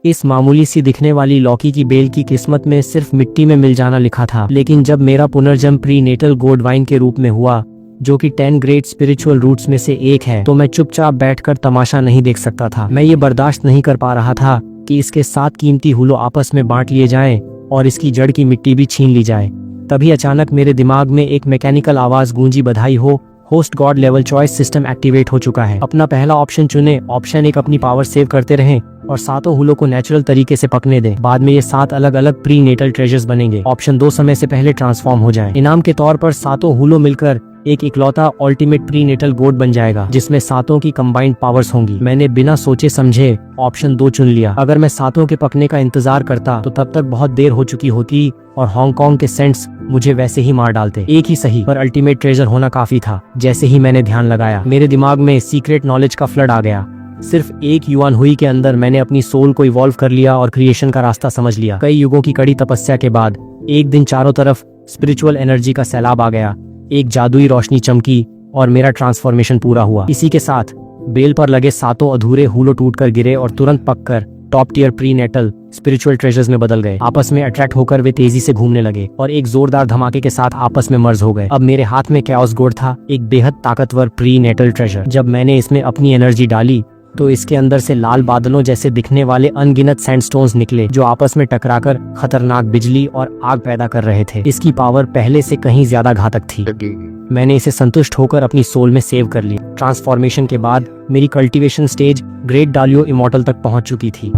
इस मामूली सी दिखने वाली लौकी की बेल की किस्मत में सिर्फ मिट्टी में मिल जाना लिखा था, लेकिन जब मेरा पुनर्जन्म प्रीनेटल गोड वाइन के रूप में हुआ, जो कि 10 ग्रेट स्पिरिचुअल रूट्स में से एक है, तो मैं चुपचाप बैठकर तमाशा नहीं देख सकता था। मैं ये बर्दाश्त नहीं कर पा रहा था कि इसके 7 कीमती हुलो आपस में बांट लिए जाएं और इसकी जड़ की मिट्टी भी छीन ली जाए। तभी अचानक मेरे दिमाग में एक मैकेनिकल आवाज गूंजी, बधाई हो, host God level choice system activate हो चुका है। अपना पहला ऑप्शन चुने। ऑप्शन 1, अपनी पावर सेव करते रहें और 7 हुलो को नेचुरल तरीके से पकने दें। बाद में ये 7 अलग अलग प्री नेटल ट्रेजर्स बनेंगे। ऑप्शन 2, समय से पहले ट्रांसफॉर्म हो जाएं। इनाम के तौर पर 7 हुलो मिलकर एक इकलौता अल्टीमेट प्री नेटल गोड बन जाएगा, जिसमें 7 की कंबाइंड पावर्स होंगी। मैंने बिना सोचे समझे ऑप्शन 2 चुन लिया। अगर मैं 7 के पकने का इंतजार करता तो तब तक बहुत देर हो चुकी होती और हांगकांग के सेंट्स मुझे वैसे ही मार डालते। एक ही सही, पर अल्टीमेट ट्रेजर होना काफी था। जैसे ही मैंने ध्यान लगाया, मेरे दिमाग में सीक्रेट नॉलेज का फ्लड आ गया। सिर्फ एक युआन हुई के अंदर मैंने अपनी सोल को इवॉल्व कर लिया और क्रिएशन का रास्ता समझ लिया। कई युगों की कड़ी तपस्या के बाद एक दिन चारों तरफ स्पिरिचुअल एनर्जी का सैलाब आ गया। एक जादुई रोशनी चमकी और मेरा ट्रांसफॉर्मेशन पूरा हुआ। इसी के साथ बेल पर लगे 7 अधूरे हुलो टूटकर गिरे और तुरंत पककर top tier prenatal spiritual treasures में बदल गए। आपस में अट्रैक्ट होकर वे तेजी से घूमने लगे और एक जोरदार धमाके के साथ आपस में मर्ज हो गए। अब मेरे हाथ में कैओस गोड था, एक बेहद ताकतवर प्रीनेटल ट्रेजर। जब मैंने इसमें अपनी एनर्जी डाली तो इसके अंदर से लाल बादलों जैसे दिखने वाले अनगिनत सैंडस्टोन्स निकले, जो आपस में टकराकर खतरनाक बिजली और आग पैदा कर रहे थे। इसकी पावर पहले से कहीं ज्यादा घातक थी। मैंने इसे संतुष्ट होकर अपनी सोल में सेव कर ली। ट्रांसफॉर्मेशन के बाद मेरी कल्टीवेशन स्टेज ग्रेट डालियो इमॉर्टल तक पहुंच चुकी थी।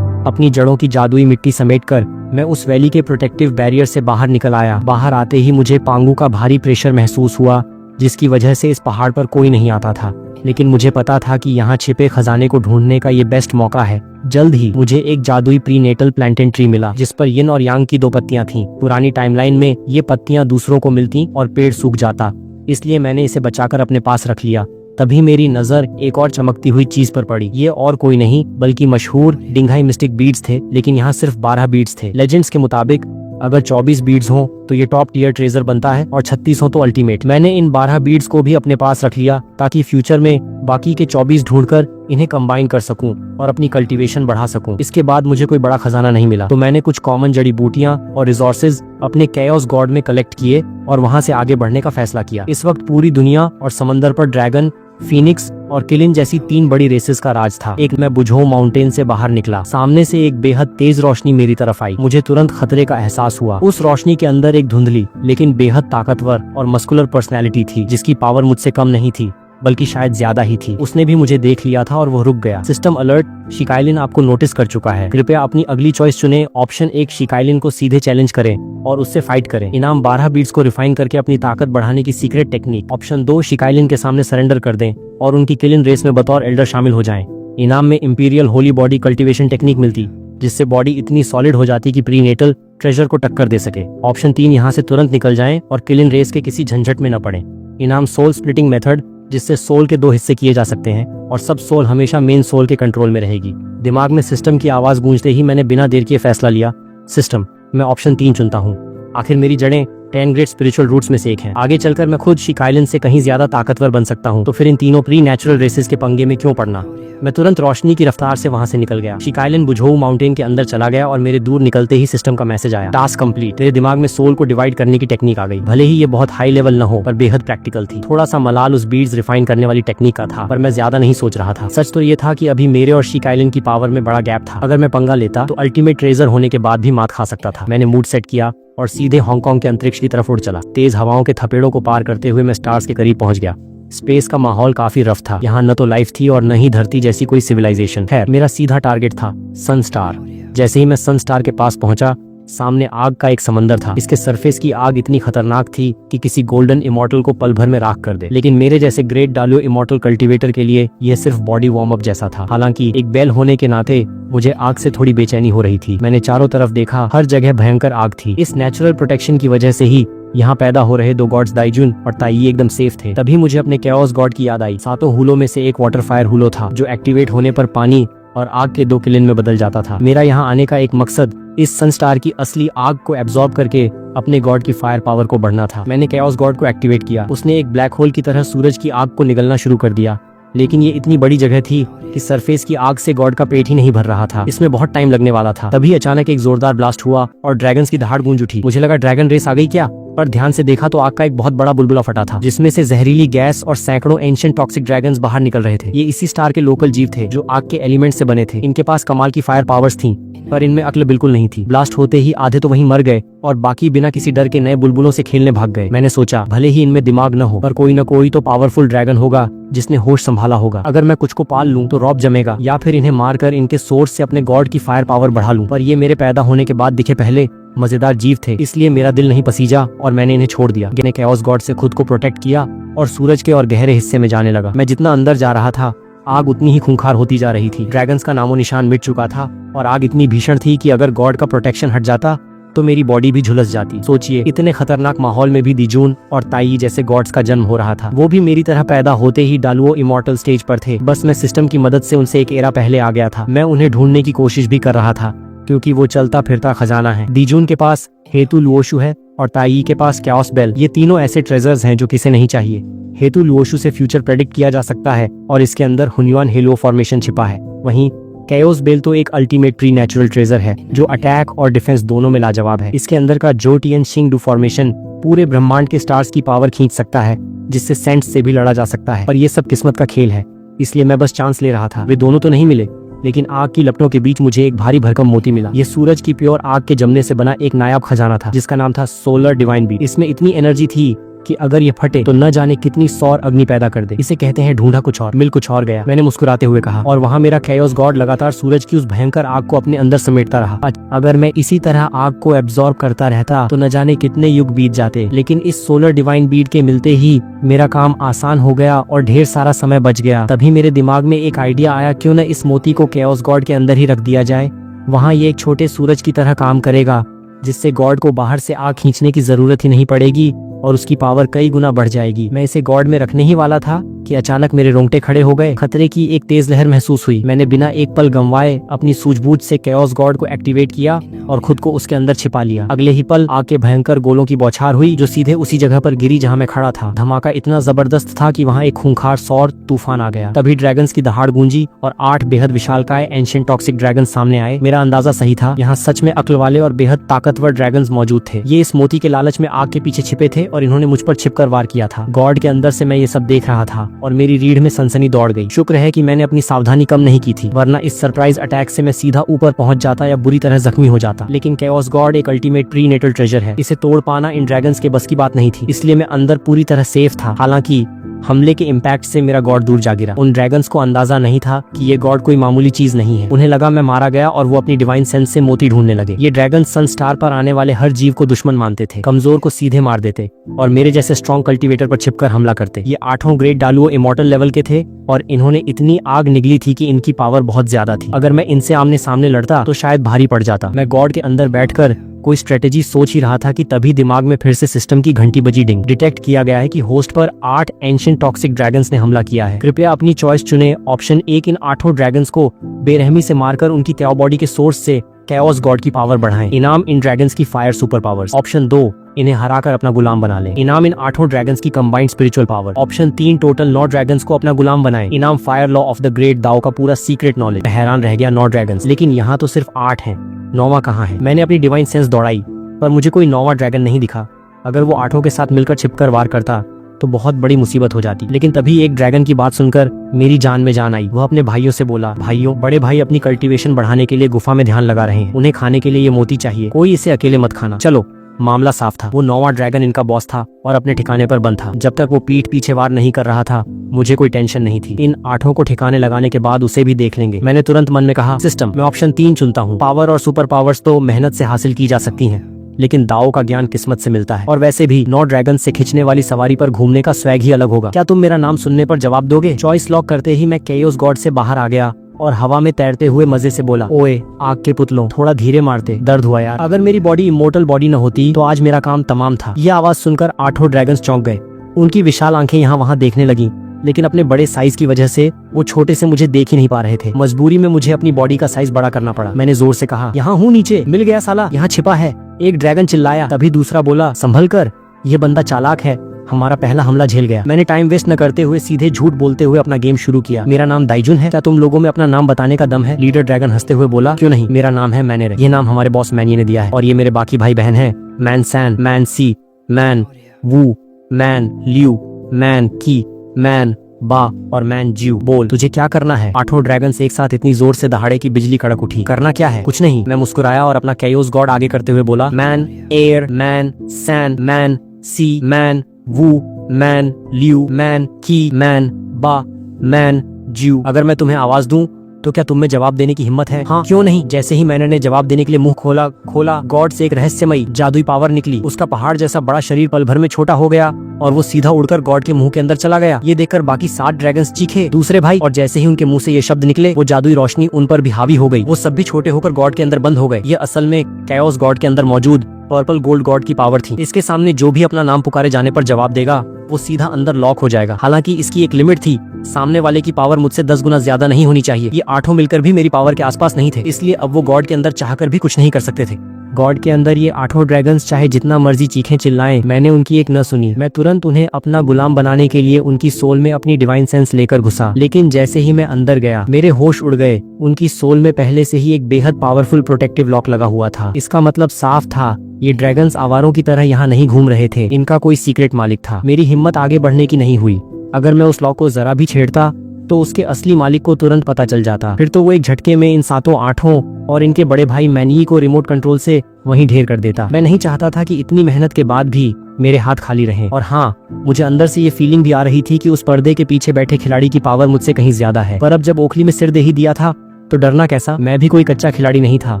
अपनी जड़ों की जादुई मिट्टी समेटकर मैं उस वैली के प्रोटेक्टिव बैरियर से बाहर निकल आया। बाहर आते ही मुझे पांगू का भारी प्रेशर महसूस हुआ, जिसकी वजह से इस पहाड़ पर कोई नहीं आता था। लेकिन मुझे पता था कि यहाँ छिपे खजाने को ढूंढने का ये बेस्ट मौका है। जल्द ही मुझे एक जादुई प्रीनेटल प्लैंटेन ट्री मिला, जिस पर यिन और यांग की 2 पत्तियां थीं। पुरानी टाइमलाइन में ये पत्तियां दूसरों को मिलती और पेड़ सूख जाता, इसलिए मैंने इसे बचाकर अपने पास रख लिया। तभी मेरी नजर एक और चमकती हुई चीज पर पड़ी। ये और कोई नहीं बल्कि मशहूर डिंघाई मिस्टिक बीड्स थे, लेकिन यहाँ सिर्फ 12 बीड्स थे। लेजेंड्स के मुताबिक अगर 24 बीड्स हों तो ये टॉप टियर ट्रेजर बनता है और 36 हो तो अल्टीमेट। मैंने इन 12 बीड्स को भी अपने पास रख लिया ताकि फ्यूचर में बाकी के 24 ढूंढकर इन्हें कंबाइन कर सकूं और अपनी कल्टीवेशन बढ़ा सकूं। इसके बाद मुझे कोई बड़ा खजाना नहीं मिला, तो मैंने कुछ कॉमन जड़ी बूटियां और रिसोर्सेज अपने कैओस गॉड में कलेक्ट किए और वहां से आगे बढ़ने का फैसला किया। इस वक्त पूरी दुनिया और समंदर पर ड्रैगन, फीनिक्स और किलिन जैसी 3 बड़ी रेसेस का राज था। एक मैं बुझो माउंटेन से बाहर निकला। सामने से एक बेहद तेज रोशनी मेरी तरफ आई। मुझे तुरंत खतरे का एहसास हुआ। उस रोशनी के अंदर एक धुंधली लेकिन बेहद ताकतवर और मस्कुलर पर्सनैलिटी थी, जिसकी पावर मुझसे कम नहीं थी बल्कि शायद ज्यादा ही थी। उसने भी मुझे देख लिया था और वो रुक गया। सिस्टम अलर्ट, शिकाइलिन आपको नोटिस कर चुका है। कृपया अपनी अगली चॉइस चुनें। ऑप्शन 1, शिकाइलिन को सीधे चैलेंज करें और उससे फाइट करें। इनाम 12 बीट्स को रिफाइन करके अपनी ताकत बढ़ाने की सीक्रेट टेक्निक। ऑप्शन 2, शिकाइलिन के सामने सरेंडर कर दें और उनकी किलिन रेस में बतौर एल्डर शामिल हो जाएं। इनाम में imperial Holi body cultivation technique मिलती, जिससे बॉडी इतनी सॉलिड हो जाती कि प्रीनेटल ट्रेजर को टक्कर दे सके। ऑप्शन 3, यहाँ से तुरंत निकल जाएं और किलिन रेस के किसी झंझट में न पड़े। इनाम सोल स्प्लिटिंग मेथड, जिससे सोल के 2 हिस्से किए जा सकते हैं और सब सोल हमेशा मेन सोल के कंट्रोल में रहेगी। दिमाग में सिस्टम की आवाज गूंजते ही मैंने बिना देर किए फैसला लिया, सिस्टम। मैं ऑप्शन 3 चुनता हूँ। आखिर मेरी जड़ें 10 ग्रेट स्पिरिचुअल रूट्स में से एक हैं। आगे चलकर मैं खुद शिकाइलिन से कहीं ज्यादा ताकतवर बन सकता हूँ, तो फिर इन तीनों प्री नेचुरल रेसेस के पंगे में क्यों पड़ना। मैं तुरंत रोशनी की रफ्तार से वहां से निकल गया। शिकाइलिन बुझोऊ माउंटेन के अंदर चला गया और मेरे दूर निकलते ही सिस्टम का मैसेज आया, टास्क कंप्लीट। तेरे दिमाग में सोल को डिवाइड करने की टेक्निक आ गई। भले ही ये बहुत हाई लेवल न हो, पर बेहद प्रैक्टिकल थी। थोड़ा सा मलाल उस बीड्स रिफाइन करने वाली टेक्निक का था, पर मैं ज्यादा नहीं सोच रहा था। सच तो ये था कि अभी मेरे और शिकाइलिन की पावर में बड़ा गैप था। अगर मैं पंगा लेता तो अल्टीमेट ट्रेजर होने के बाद भी मात खा सकता था। मैंने मूड सेट किया और सीधे हांगकांग के अंतरिक्ष की तरफ उड़ चला। तेज हवाओं के थपेड़ों को पार करते हुए मैं स्टार्स के करीब पहुंच गया। स्पेस का माहौल काफी रफ था। यहाँ न तो लाइफ थी और न ही धरती जैसी कोई सिविलाइजेशन। खैर, मेरा सीधा टारगेट था सन स्टार। जैसे ही मैं सन स्टार के पास पहुंचा, सामने आग का एक समंदर था। इसके सरफेस की आग इतनी खतरनाक थी कि किसी गोल्डन इमॉर्टल को पल भर में राख कर दे। लेकिन मेरे जैसे ग्रेट डालियो इमॉर्टल कल्टीवेटर के लिए यह सिर्फ बॉडी वार्म अप जैसा था। हालांकि एक बैल होने के नाते मुझे आग से थोड़ी बेचैनी हो रही थी। मैंने चारों तरफ देखा, हर जगह भयंकर आग थी। इस नेचुरल प्रोटेक्शन की वजह से ही यहाँ पैदा हो रहे 2 गॉड्स दाइजुन और ताई एकदम सेफ थे। तभी मुझे अपने कैओस गॉड की याद आई। 7 हुलो में से एक वाटर फायर हुलो था, जो एक्टिवेट होने पर पानी और आग के 2 किलिन में बदल जाता था। मेरा यहाँ आने का एक मकसद इस सन स्टार की असली आग को एब्जॉर्ब करके अपने गॉड की फायर पावर को बढ़ना था। मैंने कैओस गॉड को एक्टिवेट किया। उसने एक ब्लैक होल की तरह सूरज की आग को निगलना शुरू कर दिया लेकिन ये इतनी बड़ी जगह थी कि सरफेस की आग से गॉड का पेट ही नहीं भर रहा था। इसमें बहुत टाइम लगने वाला था। तभी अचानक एक जोरदार ब्लास्ट हुआ और ड्रैगन्स की दहाड़ गूंज उठी। मुझे लगा ड्रैगन रेस आ गई क्या, पर ध्यान से देखा तो आग का एक बहुत बड़ा बुलबुला फटा था, जिसमें से जहरीली गैस और सैकड़ों एंशिएंट टॉक्सिक ड्रैगन्स बाहर निकल रहे थे। ये इसी स्टार के लोकल जीव थे जो आग के एलिमेंट से बने थे। इनके पास कमाल की फायर पावर्स थी, पर इनमें अक्ल बिल्कुल नहीं थी। ब्लास्ट होते ही आधे तो वहीं मर गए और बाकी बिना किसी डर के नए बुलबुलों से खेलने भाग गए। मैंने सोचा भले ही इनमें दिमाग न हो, पर कोई न कोई तो पावरफुल ड्रैगन होगा जिसने होश संभाला होगा। अगर मैं कुछ को पाल लूं तो रौब जमेगा, या फिर इन्हें मारकर इनके सोर्स से अपने गॉड की फायर पावर बढ़ा लूं। पर ये मेरे पैदा होने के बाद दिखे पहले मजेदार जीव थे, इसलिए मेरा दिल नहीं पसीजा और मैंने इन्हें छोड़ दिया। मैंने कैओस गॉड से खुद को प्रोटेक्ट किया और सूरज के और गहरे हिस्से में जाने लगा। मैं जितना अंदर जा रहा था आग उतनी ही खूंखार होती जा रही थी। ड्रैगन्स का नामो निशान मिट चुका था और आग इतनी भीषण थी कि अगर गॉड का प्रोटेक्शन हट जाता तो मेरी बॉडी भी झुलस जाती। सोचिए, इतने खतरनाक माहौल में भी दीजून और ताई जैसे गॉड्स का जन्म हो रहा था। वो भी मेरी तरह पैदा होते ही डालुओ इमॉर्टल स्टेज पर थे। बस मैं सिस्टम की मदद से उनसे एक एरा पहले आ गया था। मैं उन्हें ढूंढने की कोशिश भी कर रहा था क्योंकि वो चलता फिरता खजाना है। दीजून के पास हेतु लुओशु है और ताई के पास कैओस बेल। ये तीनों ऐसे ट्रेजर्स हैं जो किसे नहीं चाहिए। हेतु लुओशु से फ्यूचर प्रेडिक्ट किया जा सकता है और इसके अंदर हुन्युआन हेलो फॉर्मेशन छिपा है। वहीं कैओस बेल तो एक अल्टीमेट प्री नेचुरल ट्रेजर है जो अटैक और डिफेंस दोनों में लाजवाब है। इसके अंदर का जोटियन शिंगडू फॉर्मेशन पूरे ब्रह्मांड के स्टार्स की पावर खींच सकता है, जिससे सेंट्स से भी लड़ा जा सकता है। पर ये सब किस्मत का खेल है, इसलिए मैं बस चांस ले रहा था। वे दोनों तो नहीं मिले, लेकिन आग की लपटों के बीच मुझे एक भारी भरकम मोती मिला। ये सूरज की प्योर आग के जमने से बना एक नायाब खजाना था जिसका नाम था सोलर डिवाइन बीट। इसमें इतनी एनर्जी थी कि अगर ये फटे तो न जाने कितनी सौर अग्नि पैदा कर दे। इसे कहते हैं ढूंढा कुछ और मिल कुछ और गया, मैंने मुस्कुराते हुए कहा। और वहाँ मेरा कैओस गॉड लगातार सूरज की उस भयंकर आग को अपने अंदर समेटता रहा। अगर मैं इसी तरह आग को एब्जॉर्ब करता रहता तो न जाने कितने युग बीत जाते। लेकिन इस सोलर डिवाइन बीट के मिलते ही मेरा काम आसान हो गया और ढेर सारा समय बच गया। तभी मेरे दिमाग में एक आइडिया आया, क्यों न इस मोती को कैओस गॉड के अंदर ही रख दिया जाए। वहाँ ये एक छोटे सूरज की तरह काम करेगा, जिससे गॉड को बाहर से आग खींचने की जरूरत ही नहीं पड़ेगी और उसकी पावर कई गुना बढ़ जाएगी। मैं इसे गॉड में रखने ही वाला था कि अचानक मेरे रोंगटे खड़े हो गए। खतरे की एक तेज लहर महसूस हुई। मैंने बिना एक पल गंवाए अपनी सूझबूझ से कैओस गॉड को एक्टिवेट किया और खुद को उसके अंदर छिपा लिया। अगले ही पल आग के भयंकर गोलों की बौछार हुई जो सीधे उसी जगह पर गिरी जहां मैं खड़ा था। धमाका इतना जबरदस्त था कि वहां एक खूंखार सौर तूफान आ गया। तभी ड्रैगन्स की दहाड़ गूंजी और 8 बेहद विशालकाय एंशिएंट टॉक्सिक ड्रैगन सामने आए। मेरा अंदाजा सही था, यहाँ सच में अक्ल वाले और बेहद ताकतवर ड्रैगन्स मौजूद थे। ये इस मोती के लालच में आग के पीछे छिपे थे और इन्होंने मुझ पर छिपकर वार किया था। गॉड के अंदर से मैं ये सब देख रहा था और मेरी रीढ़ में सनसनी दौड़ गई। शुक्र है कि मैंने अपनी सावधानी कम नहीं की थी, वरना इस सरप्राइज अटैक से मैं सीधा ऊपर पहुंच जाता या बुरी तरह जख्मी हो जाता। लेकिन कैओस गॉड एक अल्टीमेट प्री नेटल ट्रेजर है, इसे तोड़ पाना इन ड्रैगन्स के बस की बात नहीं थी, इसलिए मैं अंदर पूरी तरह सेफ था। हालांकि हमले के इम्पैक्ट से मेरा गॉड दूर जा गिरा। उन ड्रैगन्स को अंदाजा नहीं था कि ये गॉड कोई मामूली चीज नहीं है। उन्हें लगा मैं मारा गया और वो अपनी डिवाइन सेंस से मोती ढूंढने लगे। ये ड्रैगन सन स्टार पर आने वाले हर जीव को दुश्मन मानते थे, कमजोर को सीधे मार देते और मेरे जैसे स्ट्रॉन्ग कल्टीवेटर पर छिपकर हमला करते। ये 8वां ग्रेड डालुओ इमॉर्टल लेवल के थे और इन्होंने इतनी आग निगली थी कि इनकी पावर बहुत ज्यादा थी। अगर मैं इनसे आमने सामने लड़ता तो शायद भारी पड़ जाता। मैं गॉड के अंदर बैठकर कोई स्ट्रेटेजी सोच ही रहा था कि तभी दिमाग में फिर से सिस्टम की घंटी बजी। डिंग, डिटेक्ट किया गया है कि होस्ट पर 8 एंशिएंट टॉक्सिक ड्रैगन्स ने हमला किया है। कृपया अपनी चॉइस चुने। ऑप्शन 1, इन 8 ड्रैगन्स को बेरहमी से मारकर उनकी त्याओ बॉडी के सोर्स से कैओस गॉड की पावर बढ़ाएं। इनाम इन ड्रैगन्स की फायर सुपर पावर्स। ऑप्शन 2, इन्हें हराकर अपना गुलाम बना लें। इनाम इन 8 ड्रैगन्स की combined spiritual power. Option 3, total 9 dragons को अपना गुलाम बनाएं। इनाम fire law of the great दाओ का पूरा सीक्रेट नॉलेज। हैरान रह गया, 9 ड्रैगन्स, लेकिन यहाँ तो सिर्फ 8 हैं। 9वां कहाँ है? मैंने अपनी डिवाइन सेंस दौड़ाई पर मुझे कोई 9वां ड्रैगन नहीं दिखा। अगर वो 8 के साथ मिलकर छिपकर वार करता तो बहुत बड़ी मुसीबत हो जाती। लेकिन तभी एक ड्रैगन की बात सुनकर मेरी जान में जान आई। वह अपने भाइयों से बोला, भाइयों, बड़े भाई अपनी कल्टीवेशन बढ़ाने के लिए गुफा में ध्यान लगा रहे हैं। उन्हें खाने के लिए ये मोती चाहिए, कोई इसे अकेले मत खाना। चलो। मामला साफ था, वो 9वां ड्रैगन इनका बॉस था और अपने ठिकाने पर बंद था। जब तक वो पीठ पीछे वार नहीं कर रहा था मुझे कोई टेंशन नहीं थी। इन 8 को ठिकाने लगाने के बाद उसे भी देख लेंगे। मैंने तुरंत मन में कहा, सिस्टम, मैं ऑप्शन 3 चुनता हूँ। पावर और सुपर पावर्स तो मेहनत से हासिल की जा सकती हैं, लेकिन दाओ का ज्ञान किस्मत से मिलता है। और वैसे भी 9 ड्रैगन से खिंचने वाली सवारी पर घूमने का स्वैग ही अलग होगा। क्या तुम मेरा नाम सुनने पर जवाब दोगे? चॉइस लॉक करते ही मैं कैओस गॉड से बाहर आ गया और हवा में तैरते हुए मजे से बोला, ओए आग के पुतलों, थोड़ा धीरे मारते, दर्द हुआ यार। अगर मेरी बॉडी इमोर्टल बॉडी न होती तो आज मेरा काम तमाम था। यह आवाज सुनकर 8 ड्रैगन्स चौंक गए। उनकी विशाल आंखें यहाँ वहाँ देखने लगी, लेकिन अपने बड़े साइज की वजह से वो छोटे से मुझे देख ही नहीं पा रहे थे। मजबूरी में मुझे अपनी बॉडी का साइज बड़ा करना पड़ा। मैंने जोर से कहा, यहाँ हूँ नीचे, मिल गया साला, यहाँ छिपा है। एक ड्रैगन चिल्लाया, तभी दूसरा बोला, संभल कर, ये बंदा चालाक है, हमारा पहला हमला झेल गया। मैंने टाइम वेस्ट न करते हुए सीधे झूठ बोलते हुए अपना गेम शुरू किया। मेरा नाम दाइजुन है, क्या तुम लोगों में अपना नाम बताने का दम है? लीडर ड्रैगन हंसते हुए बोला, क्यों नहीं, मेरा नाम है मैनेरे। ये नाम हमारे बॉस मैनी ने दिया है और ये मेरे बाकी भाई बहन है, मैन सैन, मैन सी, मैन वू, मैन लियू, मैन की, मैन बा और मैन जीव। बोल तुझे क्या करना है? आठों ड्रैगन्स एक साथ इतनी जोर से दहाड़े की बिजली कड़क उठी। करना क्या है? कुछ नहीं, मैं मुस्कुराया और अपना कैओस गॉड आगे करते हुए बोला, मैन एयर, मैन सैन, मैन सी, मैन वू, मैन लियू, मैन की, मैन बा, मैन जीव। अगर मैं तुम्हें आवाज दूं तो क्या तुम में जवाब देने की हिम्मत है? हाँ क्यों नहीं। जैसे ही मैंने ने जवाब देने के लिए मुंह खोला गॉड से एक रहस्यमयी जादुई पावर निकली। उसका पहाड़ जैसा बड़ा शरीर पल भर में छोटा हो गया और वो सीधा उड़कर गॉड के मुंह के अंदर चला गया। ये देखकर बाकी 7 ड्रैगन्स चीखे, दूसरे भाई, और जैसे ही उनके मुंह से ये शब्द निकले वो जादुई रोशनी उन पर भी हावी हो गई। वो सब भी छोटे होकर गॉड के अंदर बंद हो गए। ये असल में कैओस गॉड के अंदर मौजूद पर्पल गोल्ड गॉड की पावर थी। इसके सामने जो भी अपना नाम पुकारे जाने पर जवाब देगा वो सीधा अंदर लॉक हो जाएगा। हालांकि इसकी एक लिमिट थी, सामने वाले की पावर मुझसे 10 गुना ज्यादा नहीं होनी चाहिए। ये 8 मिलकर भी मेरी पावर के आसपास नहीं थे, इसलिए अब वो गॉड के अंदर चाहकर भी कुछ नहीं कर सकते थे। गॉड के अंदर ये 8 ड्रैगन्स चाहे जितना मर्जी चीखें चिल्लाएं, मैंने उनकी एक न सुनी। मैं तुरंत उन्हें अपना गुलाम बनाने के लिए उनकी सोल में अपनी डिवाइन सेंस लेकर घुसा। लेकिन जैसे ही मैं अंदर गया मेरे होश उड़ गए। उनकी सोल में पहले से ही एक बेहद पावरफुल प्रोटेक्टिव लॉक लगा हुआ था। इसका मतलब साफ था, ये ड्रैगन्स आवारों की तरह यहाँ नहीं घूम रहे थे, इनका कोई सीक्रेट मालिक था। मेरी हिम्मत आगे बढ़ने की नहीं हुई। अगर मैं उस लॉक को जरा भी छेड़ता तो उसके असली मालिक को तुरंत पता चल जाता। फिर तो वो एक झटके में इन 7-8 और इनके बड़े भाई मैनी को रिमोट कंट्रोल से वहीं ढेर कर देता। मैं नहीं चाहता था कि इतनी मेहनत के बाद भी मेरे हाथ खाली रहें। और हाँ, मुझे अंदर से ये फीलिंग भी आ रही थी कि उस पर्दे के पीछे बैठे खिलाड़ी की पावर मुझसे कहीं ज्यादा है। पर अब जब ओखली में सिर दे ही दिया था तो डरना कैसा। मैं भी कोई कच्चा खिलाड़ी नहीं था।